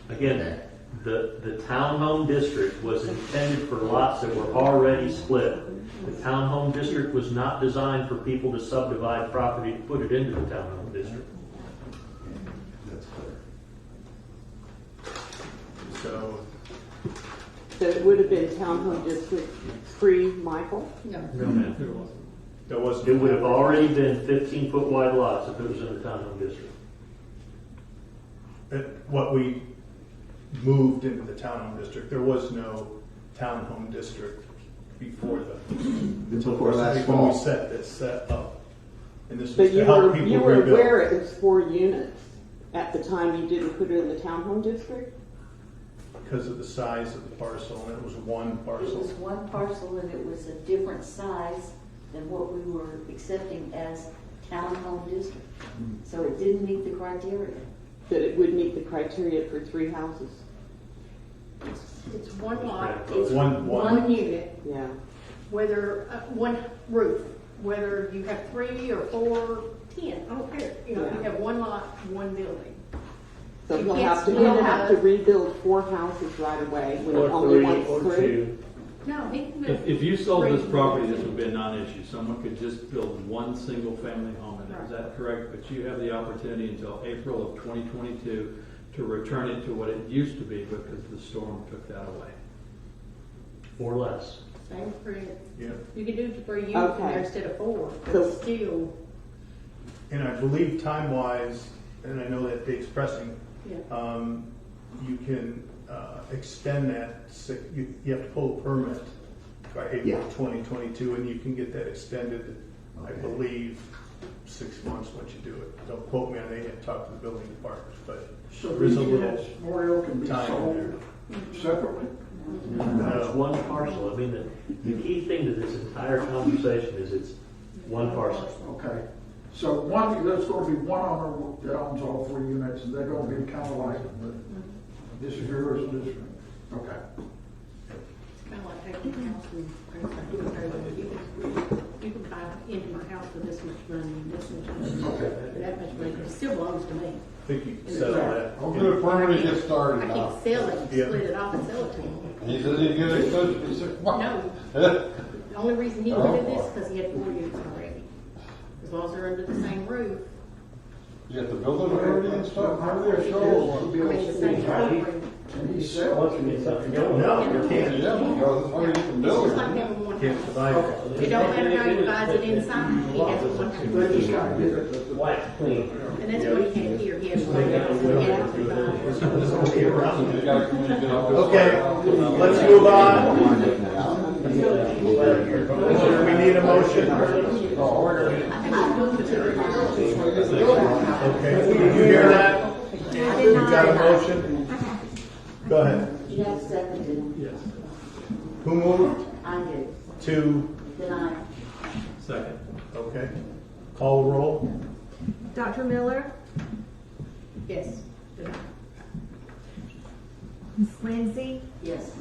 Again, the townhome district was intended for lots that were already split. The townhome district was not designed for people to subdivide property to put it into the townhome district. That's clear. So, So it would have been townhome district pre-Michael? No. No, ma'am. there was. It would have already been 15-foot wide lots if it was in the townhome district. What we moved into the townhome district, there was no townhome district before Before last when we fall. set this set up. And this was But to you help were, people you were rebuild. aware it was 4 units at the time you didn't put it in the townhome district? Because of the size of the parcel, and it was one It parcel. was one parcel and it was a different size than what we were accepting as townhome district. So it didn't meet the criteria. That it would meet the criteria for 3 houses? It's one lot, it's One- one unit, Yeah. whether, one roof, whether you have 3 or 4, 10, I don't care. You know, you Yeah. have one lot, one building. So You he'll can't have to, split he'll have to up. rebuild 4 houses right away when he Or only 3 wants or 3? 2. No, he can build. If you sold this 3. property, this would be a non-issue. Someone could just build one single-family home in it. Is that correct? But you have the opportunity until April of 2022 to return it to what it used to be because the storm took that away. Or less. Same for it. Yeah. You can do 3 units in Okay. there instead of 4, So- but still, And I believe time-wise, and I know that Dave's pressing, yeah. you can extend that, you have to pull a permit by April Yeah. 2022, and you can get that extended, I Okay. believe, 6 months once you do it. Don't quote me on that, you have to talk to the building department, but So there is these a little units, Mario, can be time sold there. separately? It's one parcel. I mean, the key thing to this entire conversation is it's one parcel. Okay. So there's gonna be one owner that owns all 3 units, and they're gonna be kind of like, this is yours, and this is, okay. Kind of like taking a house and you can buy into my house for this much money and this much money. Okay. That much money, it still belongs to me. I think you can settle that. I'll do it for him when he gets started I now. can't sell it, Yeah. split it off and sell it to him. He says he's gonna accept, he said, what? No, the only reason he wanted this is because he had 4 units already. As long as they're under the same roof, You got the building already and stuff, how there, I show. mean, the same footprint. And he said, Once we get something going. No, you can't. Yeah, because that's why you can It's build just like it. having one Can't house. divide it. It don't matter how he divides it inside, he has one house. they just gotta get it. White, clean. And that's what he had here, he has one house, he had to divide. You gotta communicate all this. Okay, let's move on. We need a motion. Okay, did you hear that? You got a motion? Go ahead. You have seconded. Yes. Who moved? I did. To, Deny. Second. okay. Call roll. Dr. Miller, Yes. Ms. Lindsay, Yes.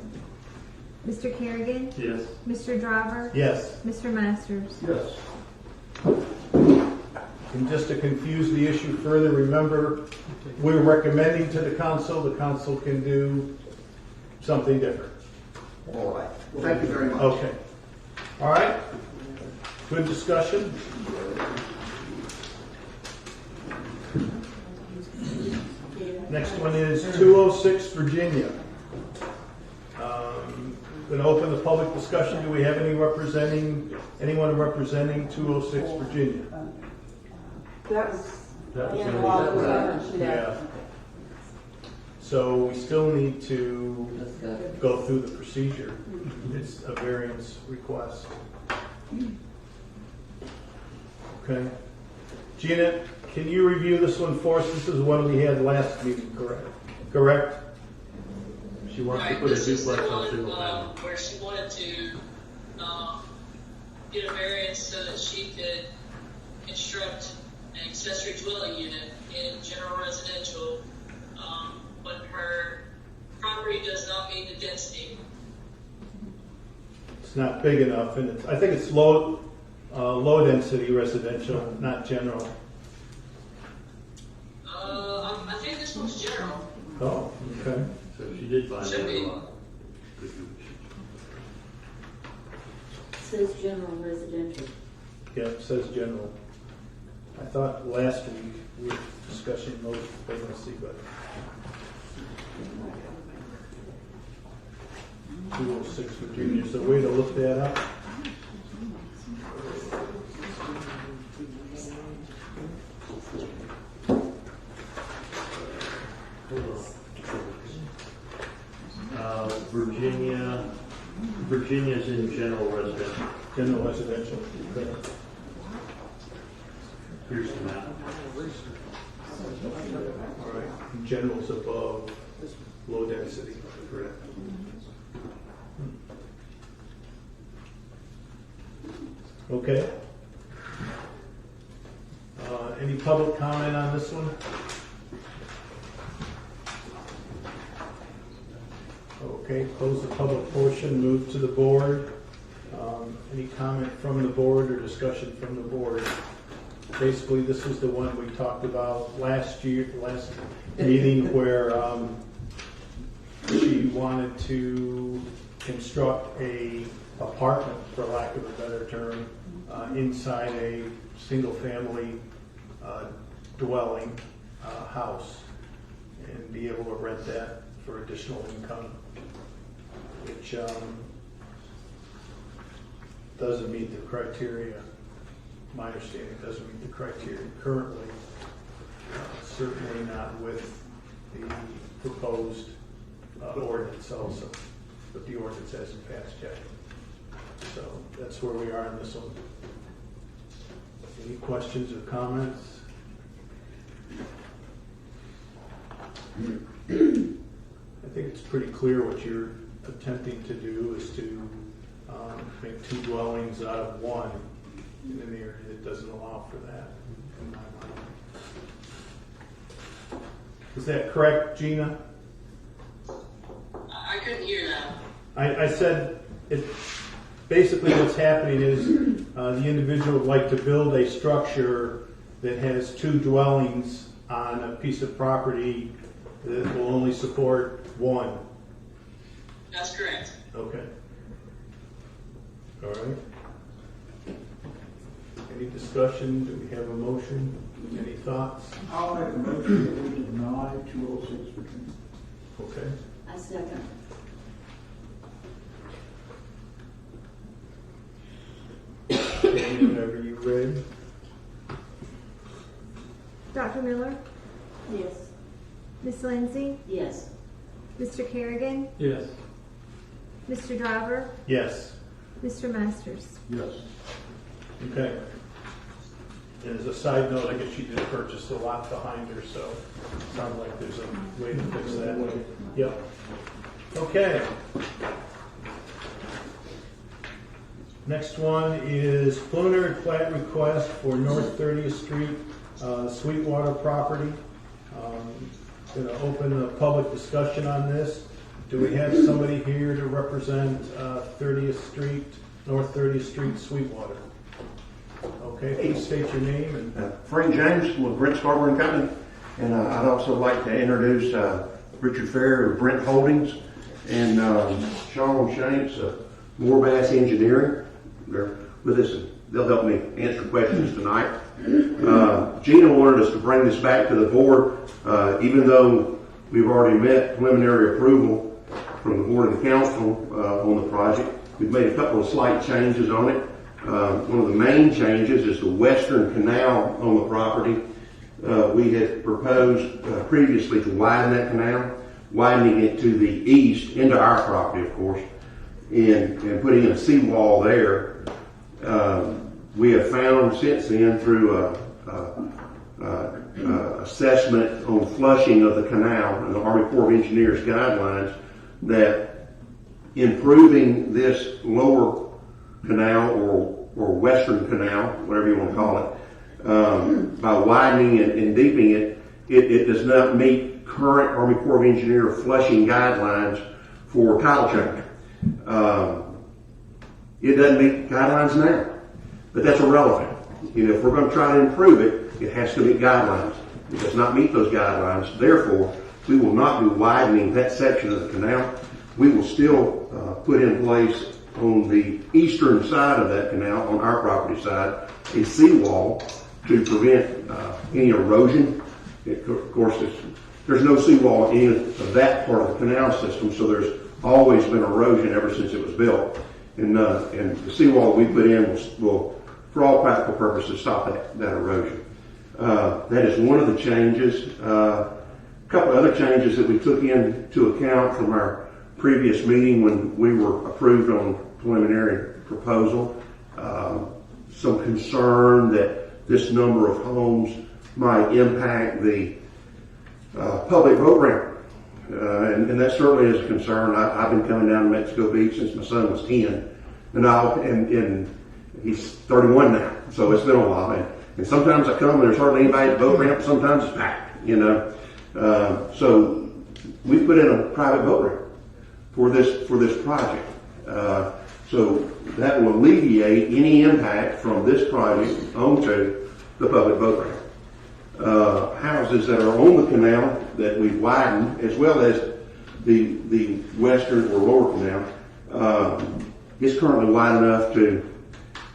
Mr. Kerrigan, Yes. Mr. Driver, Yes. Mr. Masters. Yes. And just to confuse the issue further, remember, we're recommending to the council can do something different. All right. Thank you very much. Okay. All right. Good discussion. Next one is 206 Virginia. Going to open the public discussion. Do we have anyone representing 206 Virginia? That was, That was yeah, gonna a lot of be research, yeah. Yeah. So we still need to go through the procedure. It's a variance request. Okay. Gina, can you review this one for us? This is one we had last meeting, correct? Correct? She wants to Right, put a this is the duplex on one, single family. where she wanted to, get a variance so that she could construct an accessory dwelling unit in general residential, but her property does not meet the density. it's not big enough, and I think it's low density residential, not general. I think this one's general. Oh, okay. So she did find Should out be. a lot. It says general residential. Yeah, it says general. I thought last week we were discussing low vacancy, but 206 Virginia, is there a way to look that up? Virginia's in general residential. General residential. Okay. Here's the map. All right. General's above low density. Correct. Okay. Any public comment on this one? Okay, close the public portion, move to the board. Any comment from the board or discussion from the board? Basically, this was the one we talked about last meeting where she wanted to construct a apartment, for lack of a better term, inside a single-family dwelling house and be able to rent that for additional income, which doesn't meet the criteria. My understanding doesn't meet the criteria currently. Certainly not with the proposed ordinance also, but the ordinance hasn't passed yet. So that's where we are on this one. Any questions or comments? I think it's pretty clear what you're attempting to do is to make two dwellings out of one in an area that doesn't allow for that, in my mind. Is that correct, Gina? I couldn't hear that. I said it. Basically, what's happening is the individual would like to build a structure that has two dwellings on a piece of property that will only support one. That's correct. Okay. All right. Any discussion? Do we have a motion? Any thoughts? I'll make a motion that we deny 206 Virginia. Okay. I second. Whenever you're ready. Dr. Miller, Yes. Miss Lindsay, Yes. Mr. Kerrigan, Yes. Mr. Driver, Yes. Mr. Masters. Yes. Okay. And as a side note, I guess she did purchase the lot behind her, so it sounds like there's a way to fix that. Yep. Okay. Next one is preliminary plat request for North 30th Street, Sweetwater property. Going to open a public discussion on this. Do we have somebody here to represent 30th Street, North 30th Street, Sweetwater? Okay, please state your name and. Frank James with Brent Scarborough and Company, and I'd also like to introduce Richard Fair of Brent Holdings and Sean Shanks of Moorbass Engineering. They're with us, and they'll help me answer questions tonight. Gina wanted us to bring this back to the board, even though we've already met preliminary approval from the board and the council on the project. We've made a couple of slight changes on it. One of the main changes is the western canal on the property. We had proposed previously to widen that canal, widening it to the east into our property, of course, and putting in a seawall there. We have found since then through assessment on flushing of the canal and the Army Corps of Engineers guidelines that improving this lower canal or western canal, whatever you want to call it, by widening and deepening it, it does not meet current Army Corps of Engineer flushing guidelines for tile changing. It doesn't meet guidelines now, but that's irrelevant. You know, if we're going to try to improve it, it has to meet guidelines. It does not meet those guidelines. Therefore, we will not be widening that section of the canal. We will still put in place on the eastern side of that canal, on our property side, a seawall to prevent any erosion. Of course, there's no seawall in of that part of the canal system, so there's always been erosion ever since it was built. And the seawall we put in will, for all practical purposes, stop that erosion. That is one of the changes. A couple other changes that we took into account from our previous meeting when we were approved on preliminary proposal. Some concern that this number of homes might impact the public boat ramp. And that certainly is a concern. I've been coming down to Mexico Beach since my son was 10. And he's 31 now, so it's been a while. And sometimes I come and there's hardly anybody at the boat ramp, sometimes it's packed, you know. So we put in a private boat ramp for this project. So that will alleviate any impact from this project onto the public boat ramp. Houses that are on the canal that we've widened, as well as the western or lower canal, is currently wide enough to,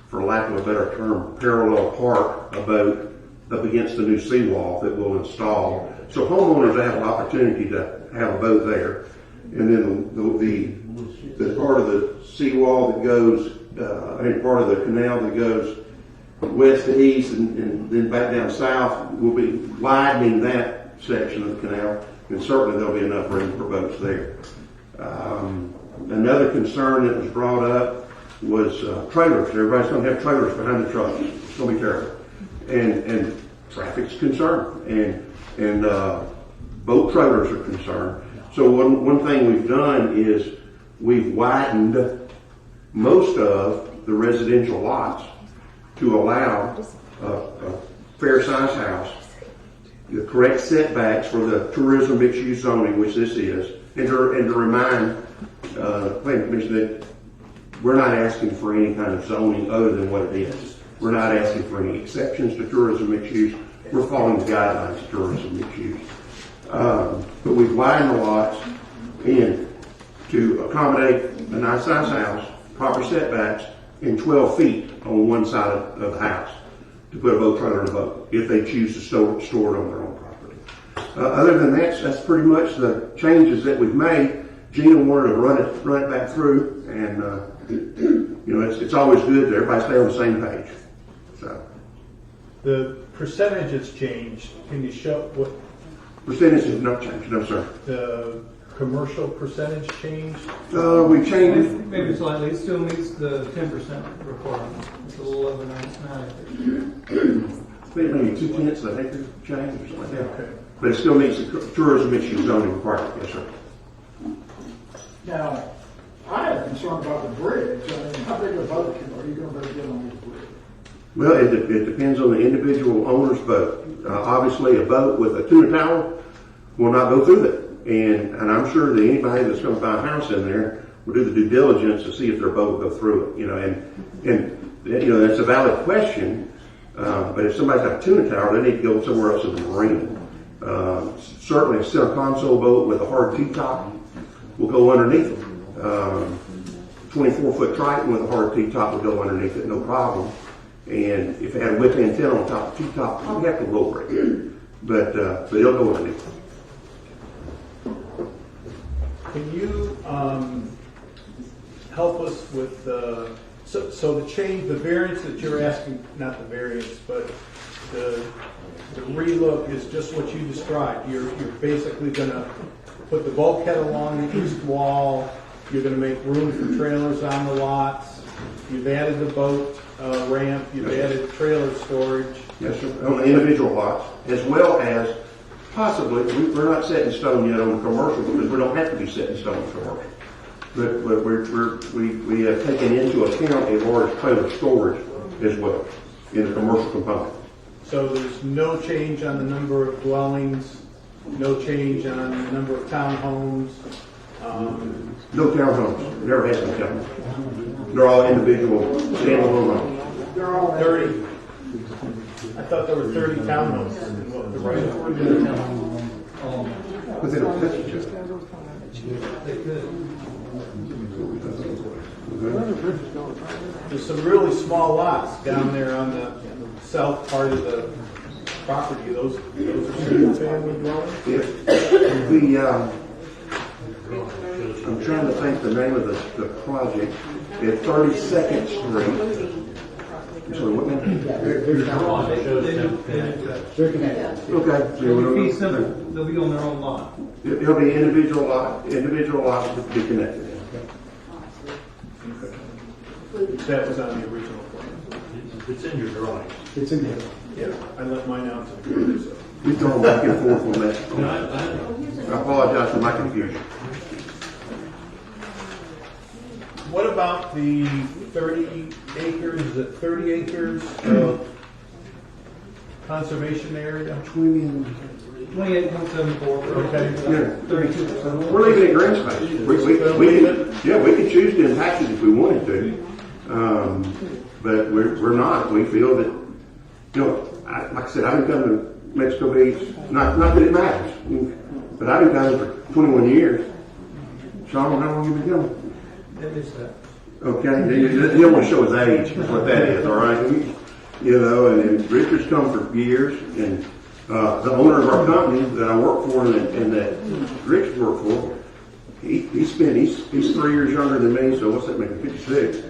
for lack of a better term, parallel park a boat up against the new seawall that we'll install. So homeowners have an opportunity to have a boat there. And then the part of the seawall that goes, part of the canal that goes west to east and then back down south, we'll be widening that section of the canal, and certainly there'll be enough room for boats there. Another concern that was brought up was trailers. Everybody's going to have trailers behind the trucks. It's going to be terrible. And traffic's concerned, and boat trailers are concerned. So one thing we've done is we've widened most of the residential lots to allow a fair-sized house, the correct setbacks for the tourism mixed-use zoning, which this is, and to remind the planning commission that we're not asking for any kind of zoning other than what it is. We're not asking for any exceptions to tourism mixed use. We're following the guidelines of tourism mixed use. But we've widened the lots in to accommodate a nice sized house, proper setbacks, in 12 feet on one side of the house to put a boat trailer in a boat if they choose to store it on their own property. Other than that, that's pretty much the changes that we've made. Gina wanted to run it back through, and you know, it's always good that everybody stay on the same page. So the percentages changed. Can you show what percentage has not changed? No, sir. The commercial percentage changed? We changed it. Maybe slightly. It still meets the 10% requirement. It's a little over 99. Maybe 2/10 of an acre change or something like that. Okay. But it still meets the tourism mixed-use zoning requirement. Yes, sir. Now, I have concern about the bridge. I mean, how big a boat are you going to get on this bridge? Well, it depends on the individual owner's boat. Obviously, a boat with a tuna tower will not go through it. And I'm sure that anybody that's going to buy a house in there will do the due diligence to see if their boat will go through it. You know, and you know, that's a valid question. But if somebody's got a tuna tower, they need to go somewhere else in the marina. Certainly, a center console boat with a hard T-top will go underneath it. 24-foot Triton with a hard T-top will go underneath it, no problem. And if it had a whip antenna on top of the T-top, you have to lower it. But it'll go underneath it. Can you help us with so the change, the variance that you're asking, not the variance, but the relook is just what you described. You're basically going to put the bulkhead along the east wall. You're going to make room for trailers on the lots. You've added the boat ramp. You've added trailer storage. Yes, sir. On the individual lots, as well as possibly, we're not set in stone yet on the commercial because we don't have to be set in stone for commercial. But we have taken into account a large trailer storage as well in the commercial component. So there's no change on the number of dwellings, no change on the number of townhomes, No townhomes, never had no townhomes. They're all individual, standalone homes. They're all 30. I thought there were 30 townhomes in what the right of Within a picture. They could. There's some really small lots down there on the south part of the property. Those are single family dwellings? I'm trying to think the name of the project. At 32nd Street. So what name? Okay. It'll be similar, they'll be on their own lot. It'll be individual lots to be connected. That was on the original plan. It's in your drawing. It's in there. Yeah, I left mine out to the so. We throw back and forth on that. I apologize for my confusion. What about the 30 acres, is it 30 acres of conservation area? 28.74. Okay. Yeah. 32%. We're leaving it green space. We could choose to impact it if we wanted to. But we're not. We feel that, like I said, I've been coming to Mexico Beach, not that it matters, but I've been coming for 21 years. Sean, how long have you been coming? At least that. Okay, you don't want to show his age, is what that is, all right? And Richard's come for years, and the owner of our company that I work for and that Rick's worked for, he's 3 years younger than me, so what's that make him, 56?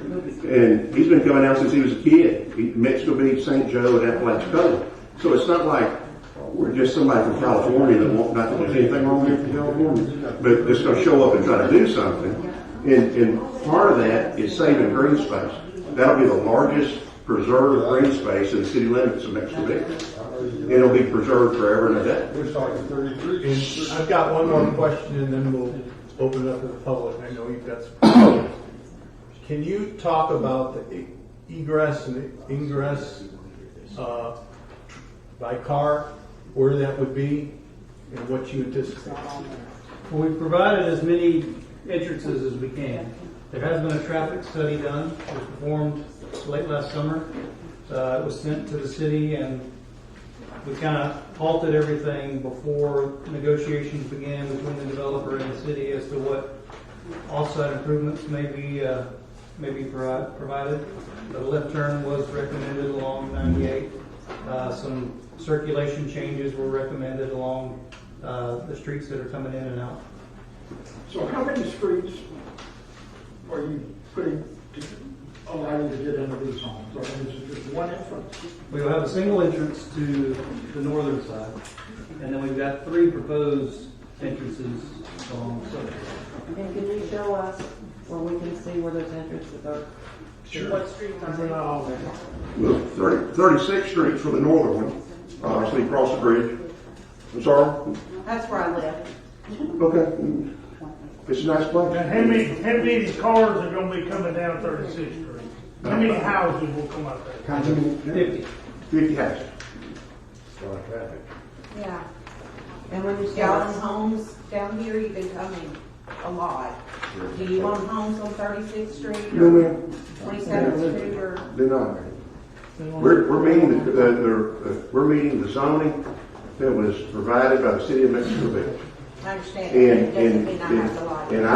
And he's been coming out since he was a kid. Mexico Beach, St. Joe, and Apalachicola. So it's not like we're just somebody from California that won't, not that there's anything wrong here from California, but just going to show up and try to do something. And part of that is saving green space. That'll be the largest preserved green space in the city limits of Mexico Beach. It'll be preserved forever and a day. We're talking 33. And I've got one more question, and then we'll open it up to the public. I know you've got some. Can you talk about the egress and ingress by car, where that would be, and what you anticipate? Well, we've provided as many entrances as we can. There has been a traffic study done. It was performed late last summer. It was sent to the city, and we kind of halted everything before negotiations began between the developer and the city as to what off-site improvements may be provided. The left turn was recommended along 98. Some circulation changes were recommended along the streets that are coming in and out. So how many streets are you putting to allow you to get into these homes? I mean, is it just one entrance? We will have a single entrance to the northern side, and then we've got 3 proposed entrances along the southern side. And can you show us where we can see where those entrances are? Sure. What street are they? Well, 36th Street for the northern one, obviously across the bridge. I'm sorry? That's where I live. Okay. It's a nice place. Now, how many cars are gonna be coming down 36th Street? How many houses will come up there? 50. 50 houses. Yeah. And when y'all own homes down here, you've been coming a lot. Do you own homes on 36th Street No, or ma'am. 27th Street or? They're not. We're meeting the zoning that was provided by the city of Mexico Beach. I understand. It doesn't mean I have to like it. And I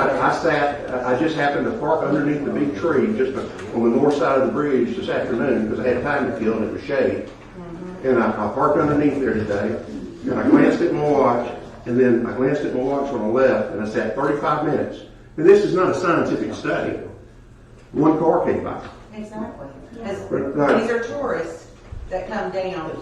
just happened to park underneath the big tree just on the north side of the bridge this afternoon because I had time to kill and it was shade. And I parked underneath there today and I glanced at my watch and then I glanced at my watch on the left and I sat 35 minutes. And this is not a scientific study. One car came by. Exactly. Right. These are tourists that come down,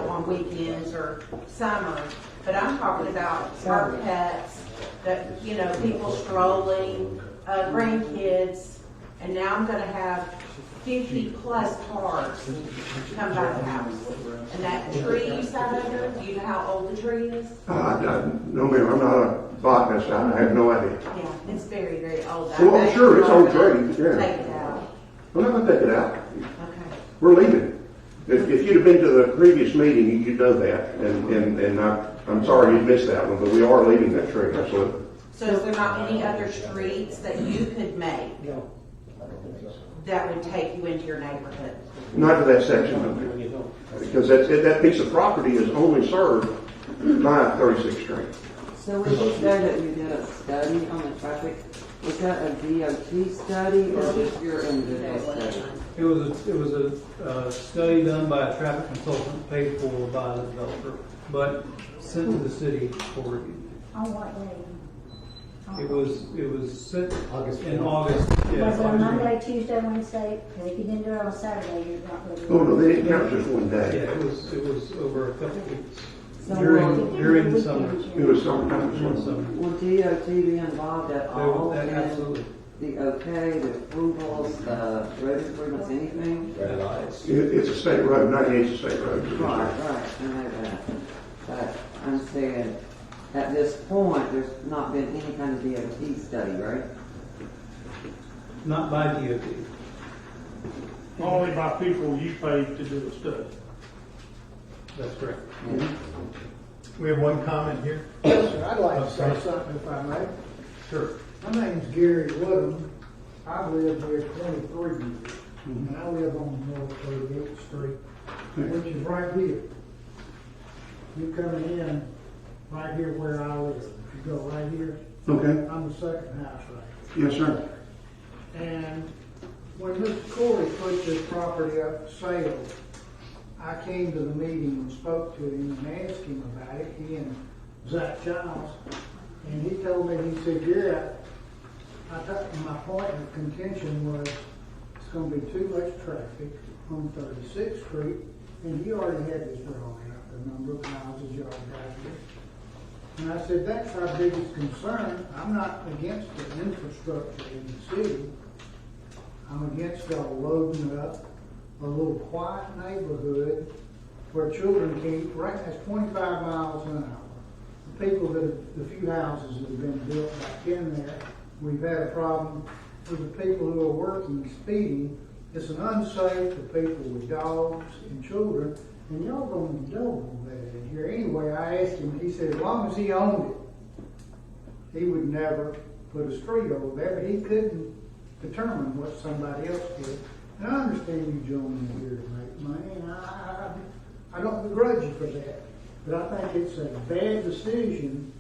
on weekends or summer. But I'm talking about our pets, that, people strolling, grandkids, and now I'm gonna have 50 plus cars come by the house. And that tree you sat under, do you know how old the tree is? No, ma'am, I'm not a botanist. I have no idea. Yeah, it's very, very old. Well, I'm sure it's old tree. Yeah. Take it out. I'm not gonna take it out. Okay. We're leaving. If you'd have been to the previous meeting, you'd know that. And I'm sorry you missed that one, but we are leaving that tree. Absolutely. So is there not any other streets that you could make that would take you into your neighborhood? Not to that section of it, because that piece of property is only served by 36th Street. So when you say that you did a study on the traffic, was that a DOT study or just your individual study? It was a study done by a traffic consultant paid for by the developer, but sent to the city for review. On what day? It was sent in August. Yeah, Was it a August. Monday, Tuesday, Wednesday? Because if you didn't do it on a Saturday, you're not really. Oh, no, they didn't count just one Yeah, day. it was over a couple of weeks. So During the summer. It was summertime. During the summer. Will DOT be involved at all in Absolutely. the okay, the approvals, the road improvements, anything? It's a state road, 98's a state road. Right, I know that. But I'm saying, at this point, there's not been any kind of DOT study, right? Not by DOT. Only by people you paid to do a study. That's correct. We have one comment here. Yes, sir, I'd like to say something if I may. Sure. My name's Gary Woodham. I've lived here 23 years, and I live on North 38th Street, which is right here. You coming in right here where I live. If you go right here, Okay. I'm the second house right Yes, sir. here. And when Mr. Corey put this property up for sale, I came to the meeting and spoke to him and asked him about it, he and Zach Childs. And he told me, he said, yeah, I thought my point of contention was it's gonna be too much traffic on 36th Street. And he already had this drawn out, the number of houses y'all got here. And I said, that's our biggest concern. I'm not against the infrastructure in the city. I'm against y'all loading up a little quiet neighborhood where children can't, right, that's 25 miles an hour. The people the few houses that have been built back in there, we've had a problem with the people who are working, speeding. It's an unsafe for people with dogs and children, and y'all gonna double that in here. Anyway, I asked him, he said, as long as he owned it, he would never put a street over there, but he couldn't determine what somebody else did. And I understand you gentlemen are here to make money, and I don't begrudge you for that. But I think it's a bad decision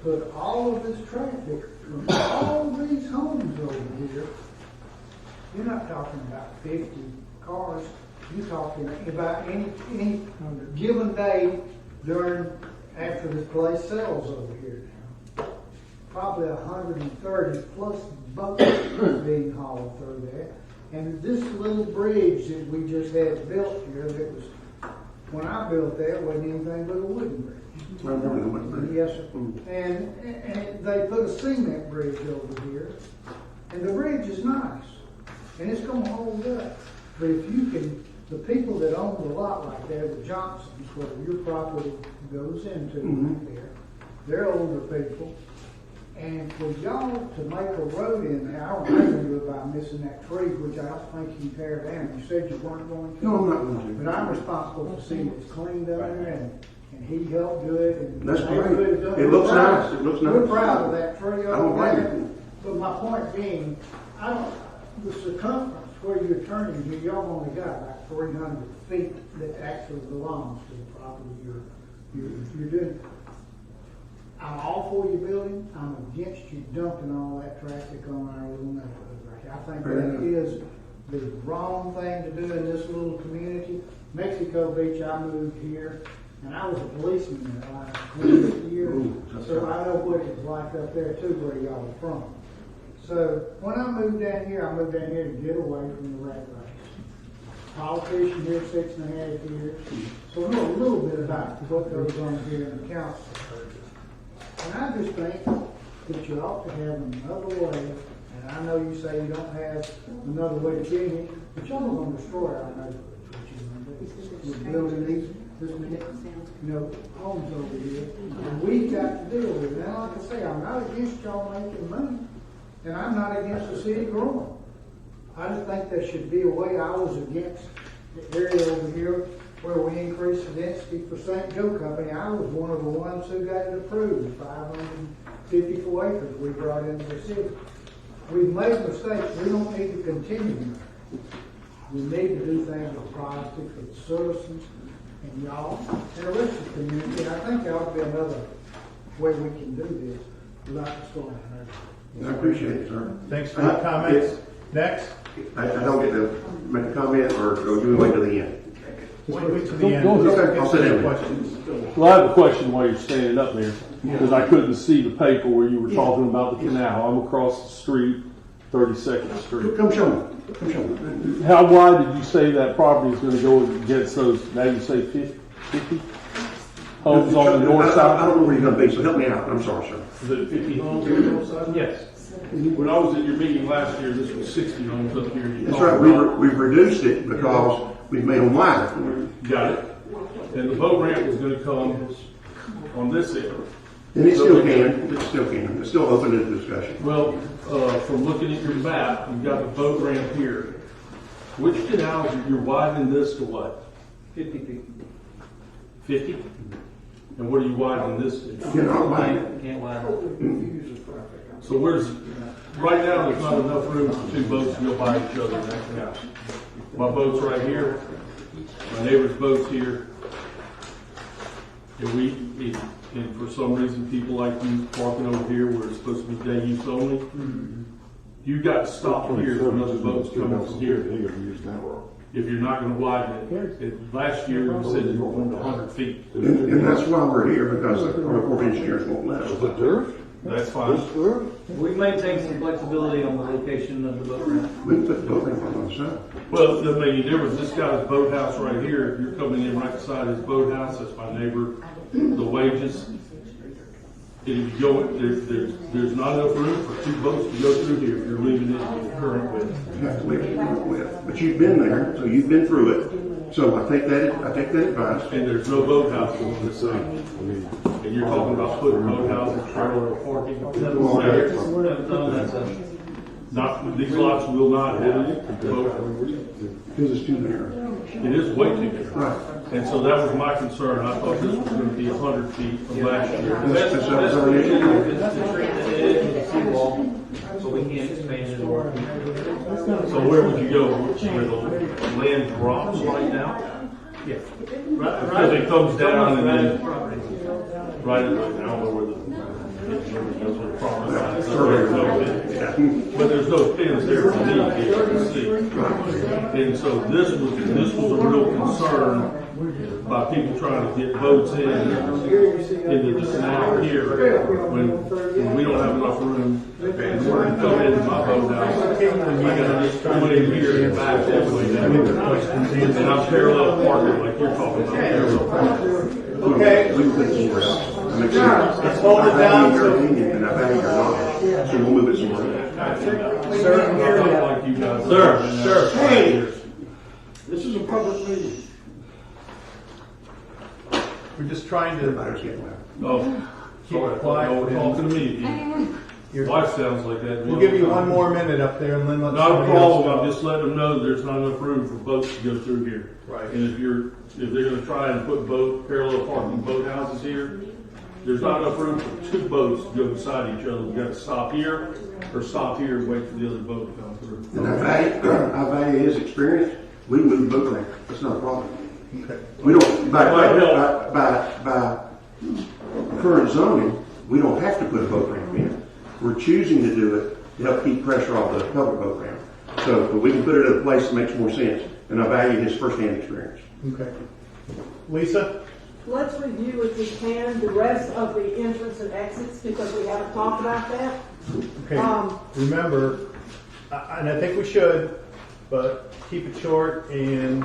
to put all of this traffic from all these homes over here. You're not talking about 50 cars. You're talking about any given day after this place sells over here now. Probably 130 plus boats being hauled through there. And this little bridge that we just had built here, that was, when I built that, wasn't anything but a wooden bridge. I remember the wooden bridge. Yes, sir. And they put a cement bridge over here, and the bridge is nice, and it's gonna hold up. But if you can, the people that own the lot right there, the Johnsons, where your property goes into right there, they're older people. And for y'all to make a road in there, I don't know anything about missing that tree, which I don't think you can tear down. You said you weren't going to. No, I'm not going to. But I'm responsible for seeing it's cleaned up there, and he helped do it. And That's the great. neighborhood done It looks proud. nice. It looks nice. We're proud of that tree I don't over blame there. you. But my point being, the circumference where you're turning here, y'all only got about 300 feet that actually belongs to the property you're doing. I'm all for your building. I'm against you dumping all that traffic on our little neighborhood right here. I think that is the wrong thing to do in this little community. Mexico Beach, I moved here, and I was a policeman in the last 20 years, so I know what it's like up there too, where y'all are from. So when I moved down here to get away from the rat race. Politician here 6.5 years, so I know a little bit about what goes on here in the council. And I just think that you ought to have another way, and I know you say you don't have another way to get it, but y'all are going to destroy our neighborhoods, what you're going to do. We're building this many, homes over here, and we've got to deal with it. Now, like I say, I'm not against y'all making money, and I'm not against the city growing. I just think there should be a way. I was against the area over here where we increased the density for St. Joe Company. I was one of the ones who got it approved, 554 acres we brought into the city. We've made mistakes, we don't need to continue. We need to do things with priority for the citizens and y'all and the rest of the community. And I think there ought to be another way we can do this without destroying it. I appreciate it, sir. Thanks for your comments. Next. I don't get to make a comment, or do we wait till the end? Wait to the end. Okay, I'll sit down. Questions. Well, I have a question while you're standing up there, because I couldn't see the paper where you were talking about the canal. I'm across the street, 32nd Street. Come show me. Come show me. How wide did you say that property is going to go against those, now you say 50 homes on the north side? I don't know where you're going to be, so help me out. I'm sorry, sir. Is it 50 homes on the north side? Yes. When I was at your meeting last year, this was 60 homes up here. That's right. We've reduced it because we've made them wider. Got it. And the boat ramp was going to come on this end. And it still can. It still can. It's still open to discussion. Well, from looking at your map, you've got the boat ramp here. Which canals, you're widening this to what? 50 feet. 50? And what are you widening this to? Can't widen. So where's, right now, there's not enough room for two boats to go by each other in that canal. My boat's right here, my neighbor's boat's here. And for some reason, people like you parking over here where it's supposed to be day use only. You've got to stop here for another boat's coming from here. If you're not going to widen it. Last year, you said you were going to 100 feet. And that's why we're here, because the Corps of Engineers won't let us. That's fine. We maintain some flexibility on the location of the boat ramp. We can put the boat ramp on the side. Well, I mean, there was this guy's boathouse right here. If you're coming in right beside his boathouse, that's my neighbor. The wages. If you go, there's not enough room for two boats to go through here if you're leaving it in the current width. You have to leave it current width. But you've been there, so you've been through it. So I take that advice. And there's no boathouse on this side. And you're talking about putting boathouses, parallel parking. Not, these lots will not have boat. Because it's too narrow. It is way too narrow. Right. And so that was my concern. I thought this was going to be 100 feet from last year. That's our issue. So we can't expand it more. So where would you go? Where the land drops right now? Yeah. Because it comes down and then, right, I don't know where the property line is. But there's no pins there for me to see. And so this was a real concern by people trying to get boats into the canal here when we don't have enough room. And we're going to come into my boathouse. I got to just come in here and back all the way down. And I'm parallel parking like you're talking about parallel parking. Okay. We can put it somewhere else. Let's hold it down. Your opinion, and I value your knowledge. So we'll move it somewhere else. Sir. Hey, this is a public meeting. We're just trying to Keep it quiet. Talking to me. Your wife sounds like that. We'll give you one more minute up there and then let Not a somebody else problem. go. I'm just letting them know there's not enough room for boats to go through here. Right. And if they're going to try and put parallel parking boat houses here, there's not enough room for two boats to go beside each other. We've got to stop here or stop here and wait for the other boat to come through. And I value his experience. We can move the boat ramp. That's not a problem. Okay. We don't, by current zoning, we don't have to put a boat ramp in. We're choosing to do it to help keep pressure off the public boat ramp. So, but we can put it at a place that makes more sense. And I value his firsthand experience. Okay. Lisa? Let's review, if we can, the rest of the entrance and exits, because we haven't talked about that. Okay. Remember, and I think we should, but keep it short, and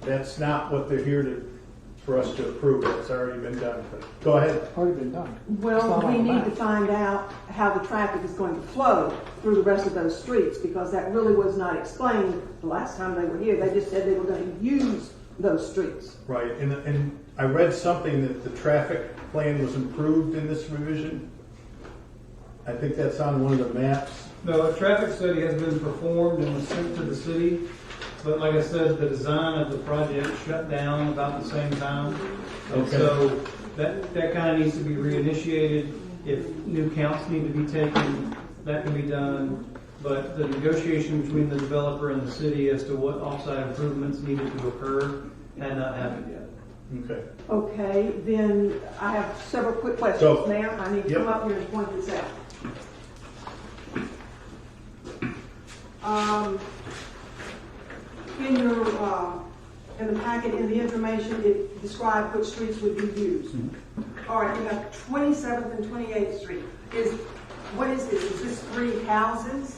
that's not what they're here for us to approve. It's already been done. But go ahead. Already been done. Well, we need to find out how the traffic is going to flow through the rest of those streets, because that really was not explained the last time they were here. They just said they were going to use those streets. Right, and I read something that the traffic plan was improved in this revision. I think that's on one of the maps. No, a traffic study has been performed and was sent to the city. But like I said, the design of the project shut down about the same time. And Okay. so that kind of needs to be reinitiated. If new counts need to be taken, that can be done. But the negotiation between the developer and the city as to what offsite improvements needed to occur had not happened yet. Okay. Okay, then I have several quick questions. So- Mayor, I need to Yep. come up here and point this out. In your, in the packet, in the information, it described which streets would be used. All right, you have 27th and 28th Street. What is this? Is this 3 houses?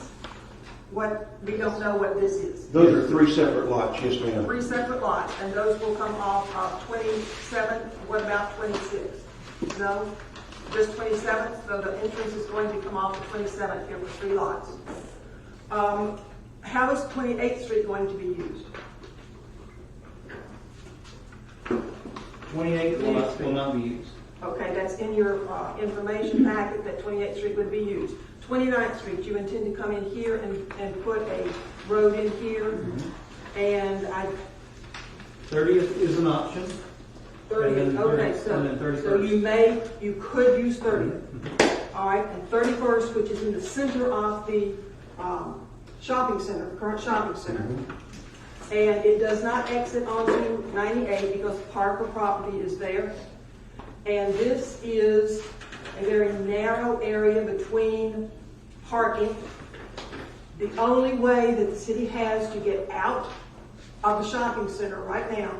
What, we don't know what this is. Those are 3 separate lots, yes, ma'am. 3 separate lots, and those will come off of 27th. What about 26th? No? Just 27th, so the entrance is going to come off of 27th here with 3 lots. How is 28th Street going to be used? 28 will not be used. Okay, that's in your information packet that 28th Street would be used. 29th Street, you intend to come in here and put a road in here, and 30th is an option. 30th, okay, and then so 31st. you could use 30th. All right, and 31st, which is in the center of the shopping center, the current shopping center. And it does not exit onto 98 because Parker property is there. And this is a very narrow area between parking. The only way that the city has to get out of the shopping center right now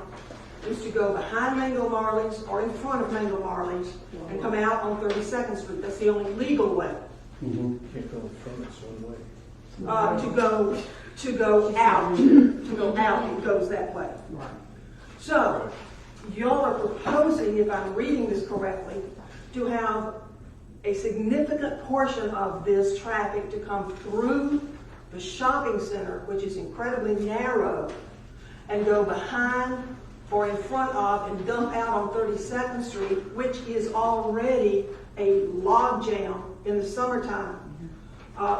is to go behind Mango Marley's or in front of Mango Marley's and come out on 32nd Street. That's the only legal way. Can't go in front, it's one way. To go out, it goes that way. So, y'all are proposing, if I'm reading this correctly, to have a significant portion of this traffic to come through the shopping center, which is incredibly narrow, and go behind or in front of and dump out on 32nd Street, which is already a log jam in the summertime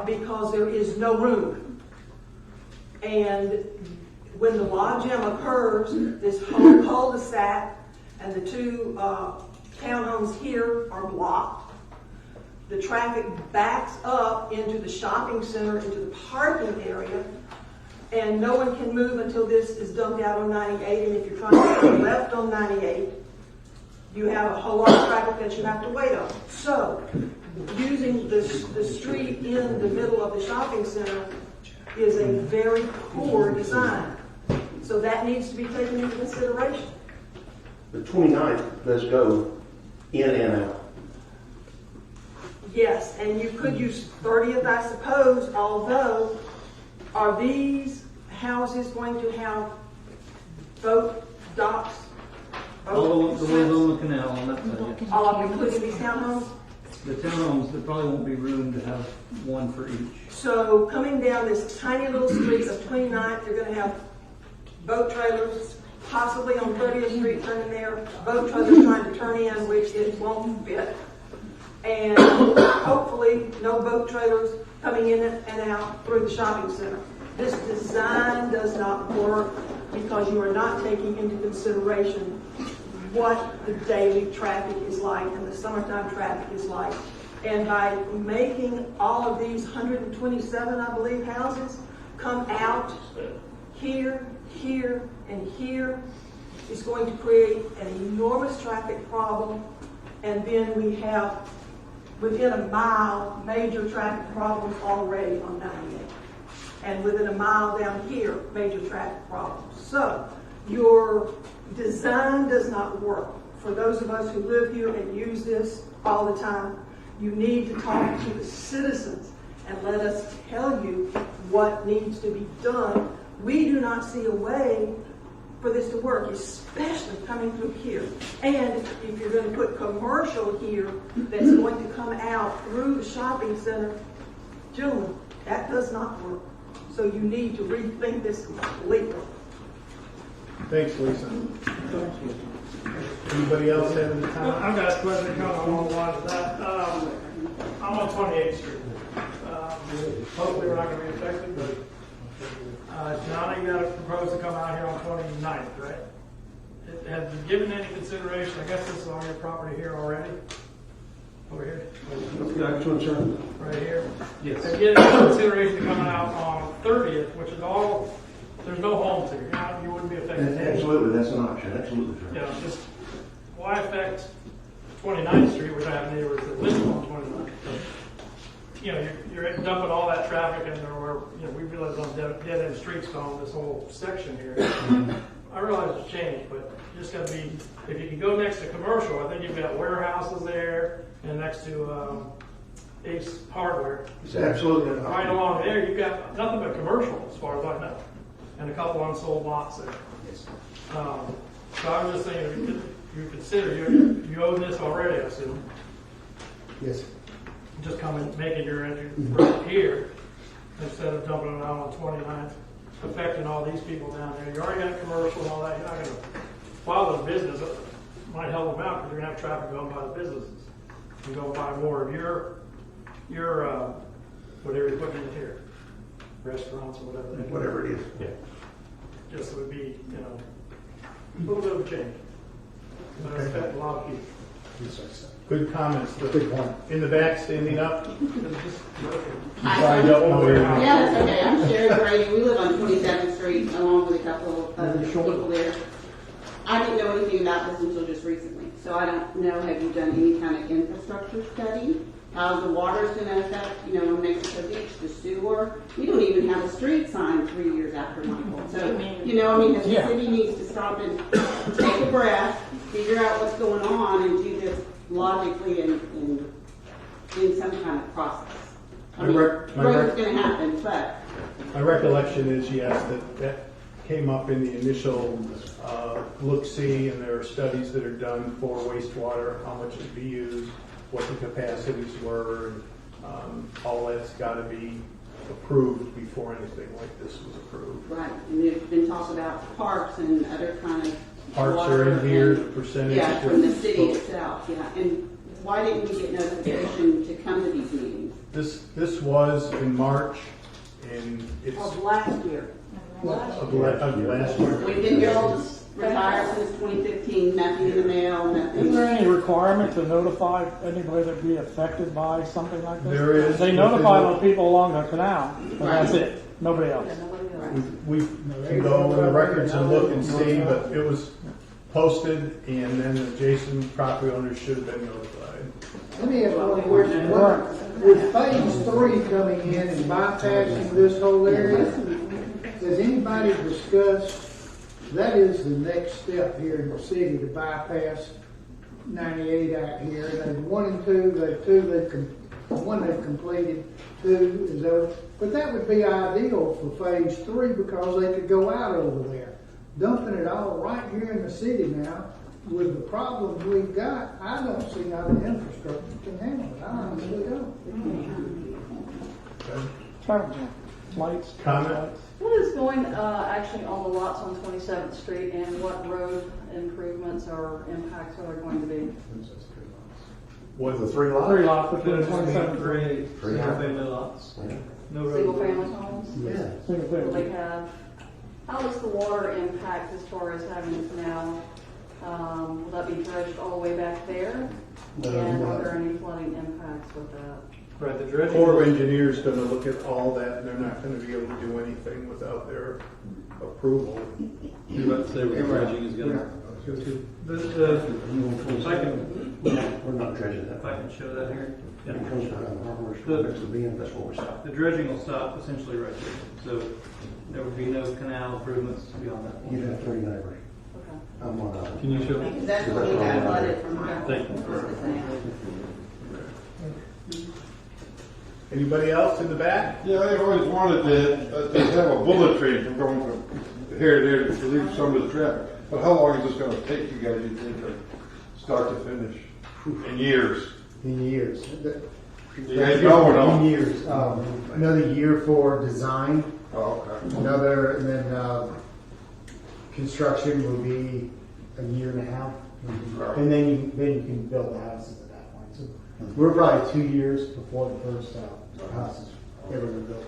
because there is no room. And when the log jam occurs, this whole cul-de-sac and the 2 townhomes here are blocked. The traffic backs up into the shopping center, into the parking area, and no one can move until this is dumped out on 98. And if you're trying to go left on 98, you have a whole lot of traffic that you have to wait on. So, using the street in the middle of the shopping center is a very poor design. So that needs to be taken into consideration. The 29th does go in and out. Yes, and you could use 30th, I suppose, although are these houses going to have boat docks? All the ones on the canal on that side. All of them, including these townhomes? The townhomes, there probably won't be room to have one for each. So coming down this tiny little street of 29th, you're going to have boat trailers, possibly on 30th Street turning there, boat trailers trying to turn in, which it won't fit. And hopefully no boat trailers coming in and out through the shopping center. This design does not work because you are not taking into consideration what the daily traffic is like and the summertime traffic is like. And by making all of these 127, I believe, houses come out here, here, and here, is going to create an enormous traffic problem. And then we have, within a mile, major traffic problems already on 98. And within a mile down here, major traffic problems. So, your design does not work. For those of us who live here and use this all the time, you need to talk to the citizens and let us tell you what needs to be done. We do not see a way for this to work, especially coming through here. And if you're going to put commercial here that's going to come out through the shopping center, gentlemen, that does not work. So you need to rethink this completely. Thanks, Lisa. Anybody else have any I've comments? got a question kind of along the lines of that. I'm on 28th Street. Hopefully we're not going to be affected, but Johnny, you got to propose to come out here on 29th, right? Have you given any consideration, I guess this is on your property here already? Over here? Right here? Yes. Have you given any consideration to coming out on 30th, which is all, there's no homes here, you wouldn't be affected. Absolutely, that's an option, absolutely. You know, just, why affect 29th Street, which I have neighbors that live on 29th? You know, you're dumping all that traffic in there where, you know, we realize on dead end streets on this whole section here. I realize it's changed, but you just gotta be, if you can go next to commercial, I think you've got warehouses there and next to, Ace Hardware. It's absolutely. Right along there, you've got nothing but commercial as far as I know, and a couple unsold lots there. So I was just thinking, you consider, you own this already, I assume. Yes. Just coming, making your entry right here, instead of dumping it out on 29th, affecting all these people down there. You already got commercial and all that, you're not gonna, while the business might help them out, because you're gonna have traffic going by the businesses. You go buy more of your, whatever you're putting in here, restaurants or whatever. Whatever it is. Yeah. Just it would be, you know, a little bit of a change. But it affect a lot of people. Good comments. In the back, standing up. Hi. Sorry, don't know where you're from. Yeah, that's okay. I'm Sherry Brady. We live on 27th Street along with a couple of people there. I didn't know anything about this until just recently. So I don't know, have you done any kind of infrastructure study? How the water's going to affect, you know, Mexico Beach, the sewer? We don't even have a street sign 3 years after Michael. So, you know, I mean, the city needs to stop and take a breath, figure out what's going on, and do this logically and in some kind of process. I mean, growth is going to happen, but My recollection is, yes, that came up in the initial look-see, and there are studies that are done for wastewater, how much is to be used, what the capacities were, and all that's got to be approved before anything like this was approved. right. And there's been talk about parks and other kind of Parks water are in here, and- the percentage. Yeah, from the city itself, yeah. And why didn't we get notification to come to these meetings? This was in March, and it's Of last year. of last year. We've been here retired since 2015, nothing in the mail, nothing. Is there any requirement to notify anybody that be affected by something like this? There is. They notify the people along the canal, but that's it, nobody else. We can go in the records and look and see, but it was posted, and then the adjacent property owners should have been notified. Let me ask one question. With phase 3 coming in and bypassing this whole area, has anybody discussed, that is the next step here in the city to bypass 98 out here. There's 1 and 2, one they've completed, 2 is over. But that would be ideal for phase 3 because they could go out over there. Dumping it all right here in the city now, with the problems we've got, I don't see how the infrastructure can handle it. I honestly don't. Lights. Comment? What is going, actually on the lots on 27th Street, and what road improvements or impacts are there going to be? What, the 3 lots? 3 lots between 27th Street. Single-family lots. No road. Single family homes? Yeah. Will they have, how does the water impact as far as having a canal? Will that be dredged all the way back there? And are there any flooding impacts with that? Right, the dredging. Corps of Engineers going to look at all that, and they're not going to be able to do anything without their approval. You're about to say where the dredging is going to go to? If I can, We're not dredging that. if I can show that here. It comes behind the hardware store next to the end, that's where we're stopping. The dredging will stop essentially right there. So there would be no canal improvements beyond that. You'd have 3 neighbors. I'm one of them. Can you show me? Because that's what we got flooded from my. Thank you. Anybody else in the back? Yeah, I've always wanted to have a bullet train from going from here to there to relieve some of the traffic. But how long is this gonna take you guys, you think, from start to finish? In years? In years. You guys know or no? In years. Another year for design. Oh, okay. Another, and then construction will be a year and a half. And then you can build the houses at that point. So we're probably 2 years before the first houses ever been built.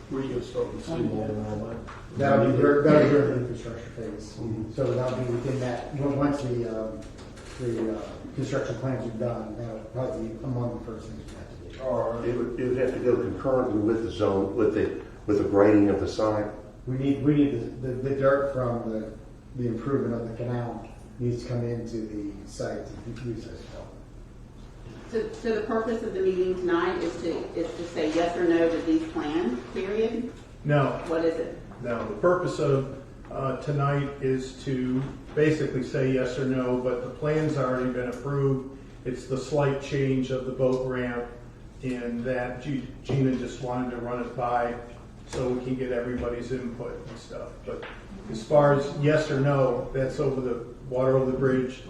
Where you gonna start with seawall and all that? That'll be during the infrastructure phase. So that'll be within that, once the construction plans are done, that'll probably be among the first things we have to do. All right. It would have to go concurrently with the zone, with the grading of the site. We need the dirt from the improvement of the canal needs to come into the site to use as well. So the purpose of the meeting tonight is to say yes or no to these plans, period? No. What is it? No, the purpose of tonight is to basically say yes or no, but the plan's already been approved. It's the slight change of the boat ramp, and that Gina just wanted to run it by so we can get everybody's input and stuff. But as far as yes or no, that's over the water over the bridge.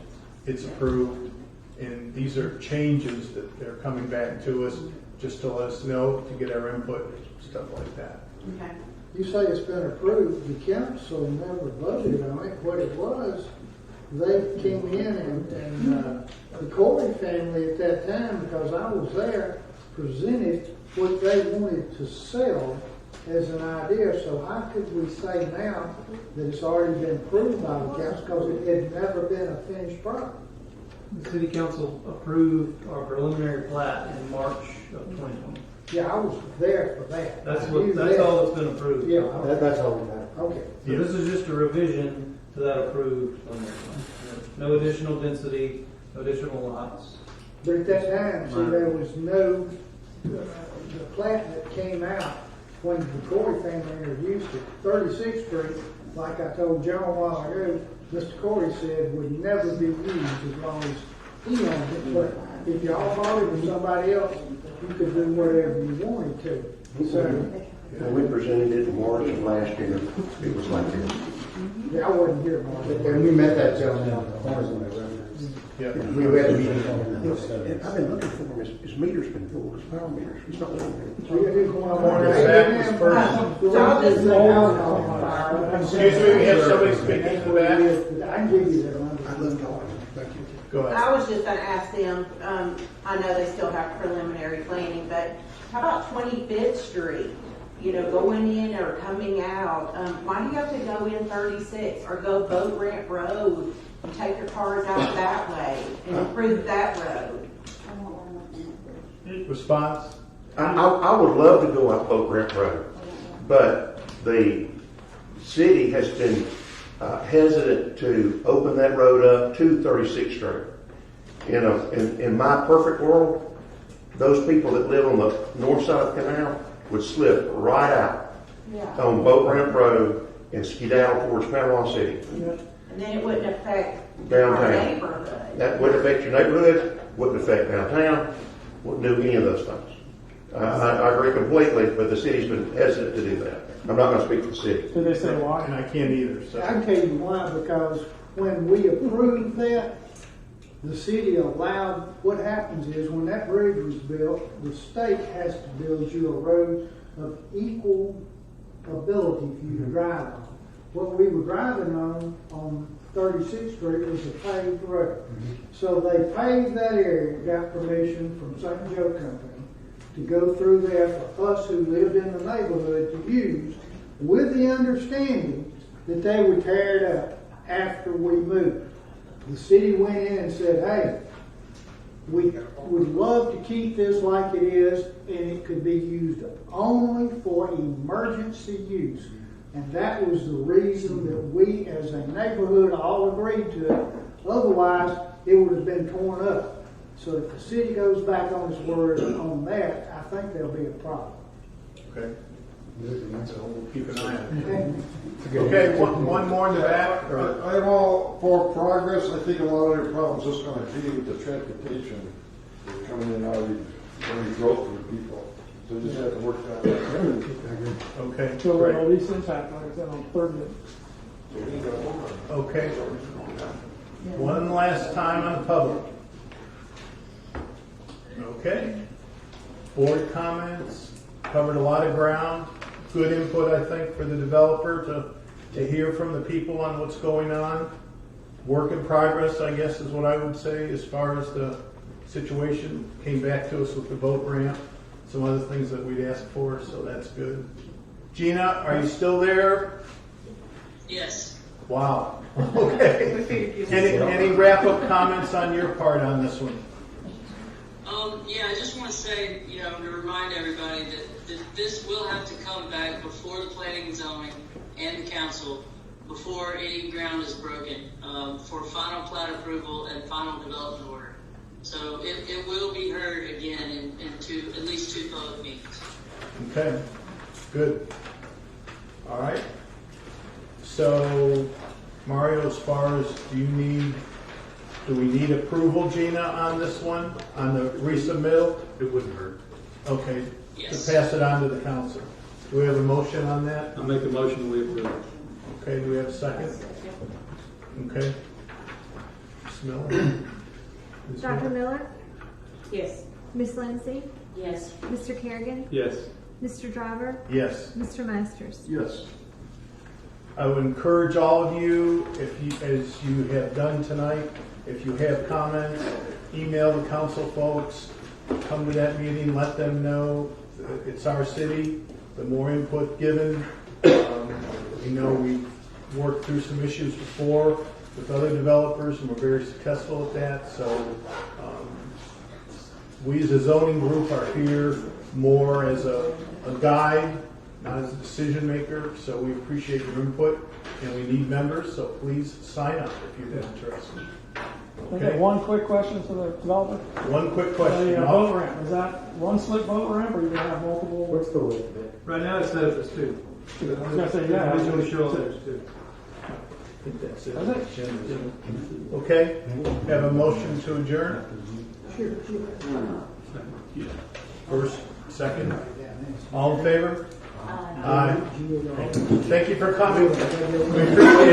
It's approved, and these are changes that they're coming back to us just to let us know, to get our input, stuff like that. Okay. You say it's been approved, the council never voted on it. What it was, they came in and the Corey family at that time, because I was there, presented what they wanted to sell as an idea. So how could we say now that it's already been approved by the council, because it had never been a finished product? The city council approved our preliminary plat in March of 2020. Yeah, I was there for that. That's all that's been approved. Yeah. That's all we have. Okay. So this is just a revision to that approved preliminary plan. No additional density, no additional lots. But at that time, see, there was no, the plat that came out when the Corey family introduced it, 36th Street, like I told John a while ago, Mr. Corey said would never be used as long as he owned it. But if y'all bought it from somebody else, you could do whatever you wanted to. So, When we presented it in March of last year, it was like this. yeah, I wasn't here, Mark. And we met that gentleman on the corners of my residence. Yeah. We had a meeting on that. I've been looking for him. His meter's been pulled, his power meter. He's not living So you do go on Morning, there. Zach was first. So I'll just say alcohol fire. Excuse me, we have somebody speaking to that. I can give you that one. I love talking. Thank you. Go ahead. I was just gonna ask them, I know they still have preliminary planning, but how about 25th Street? You know, going in or coming out, why do you have to go in 36 or go Boat Ramp Road and take your cars out that way and improve that road? Response? I would love to go up Boat Ramp Road, but the city has been hesitant to open that road up to 36th Street. In my perfect world, those people that live on the north side of the canal would slip right out on Boat Ramp Road and skedaddle towards Panama City. And then it wouldn't affect Downtown. our neighborhood. That wouldn't affect your neighborhood, wouldn't affect downtown, wouldn't do any of those things. I agree completely, but the city's been hesitant to do that. I'm not going to speak for the city. Did they say why? And I can't either, I so. can tell you why, because when we approved that, the city allowed, what happens is when that bridge was built, the state has to build you a road of equal ability for you to drive on. What we were driving on 36th Street was a paved road. So they paved that area, got permission from St. Joe Company to go through there for us who lived in the neighborhood to use, with the understanding that they would tear it up after we moved. The city went in and said, hey, we would love to keep this like it is, and it could be used only for emergency use. And that was the reason that we as a neighborhood all agreed to it. Otherwise, it would have been torn up. So if the city goes back on its word on that, I think there'll be a problem. Okay. So we'll keep an eye on it. Okay, one more in the back. or- I'm all for progress. I think a lot of your problems just going to be with the transportation that's coming in and out of these growth for people. So just have to work that out. Okay, So great. all these things happen, like I said, on 30th. Okay. One last time on the public. Okay. Board comments, covered a lot of ground. Good input, I think, for the developer to hear from the people on what's going on. Work in progress, I guess, is what I would say as far as the situation. Came back to us with the boat ramp, some other things that we'd asked for, so that's good. Gina, are you still there? Yes. Wow. Okay. Any wrap-up comments on your part on this one? Yeah, I just want to say, to remind everybody that this will have to come back before the planning and zoning and the council before any ground is broken for final plat approval and final development order. So it will be heard again in at least two public meetings. Okay, good. All right. So, Mario, as far as do we need approval, Gina, on this one, on the resubmittal? It wouldn't hurt. Okay, Yes. to pass it on to the council. Do we have a motion on that? I make a motion we approve. Okay, do we have a second? Okay. Ms. Miller? Ms. Dr. Miller? Yes. Miss Lindsay? Yes. Mr. Kerrigan? Yes. Mr. Driver? Yes. Mr. Masters? Yes. I would encourage all of you, as you have done tonight, if you have comments, email the council folks, come to that meeting, let them know it's our city. The more input given, we've worked through some issues before with other developers and we're very successful at that. So we as a zoning group are here more as a guide, not as a decision maker. So we appreciate your input and we need members. So please sign up if you're interested. Okay, one quick question for the developer. One quick question. The boat ramp, is that one slip boat ramp or are you gonna have multiple? What's the width of it? Right now it's set up as two. I was gonna say, yeah. It's going to show there's two. I think that's it. Is it? Okay, have a motion to adjourn? First, second. All in favor? Aye. Thank you for coming. We appreciate it.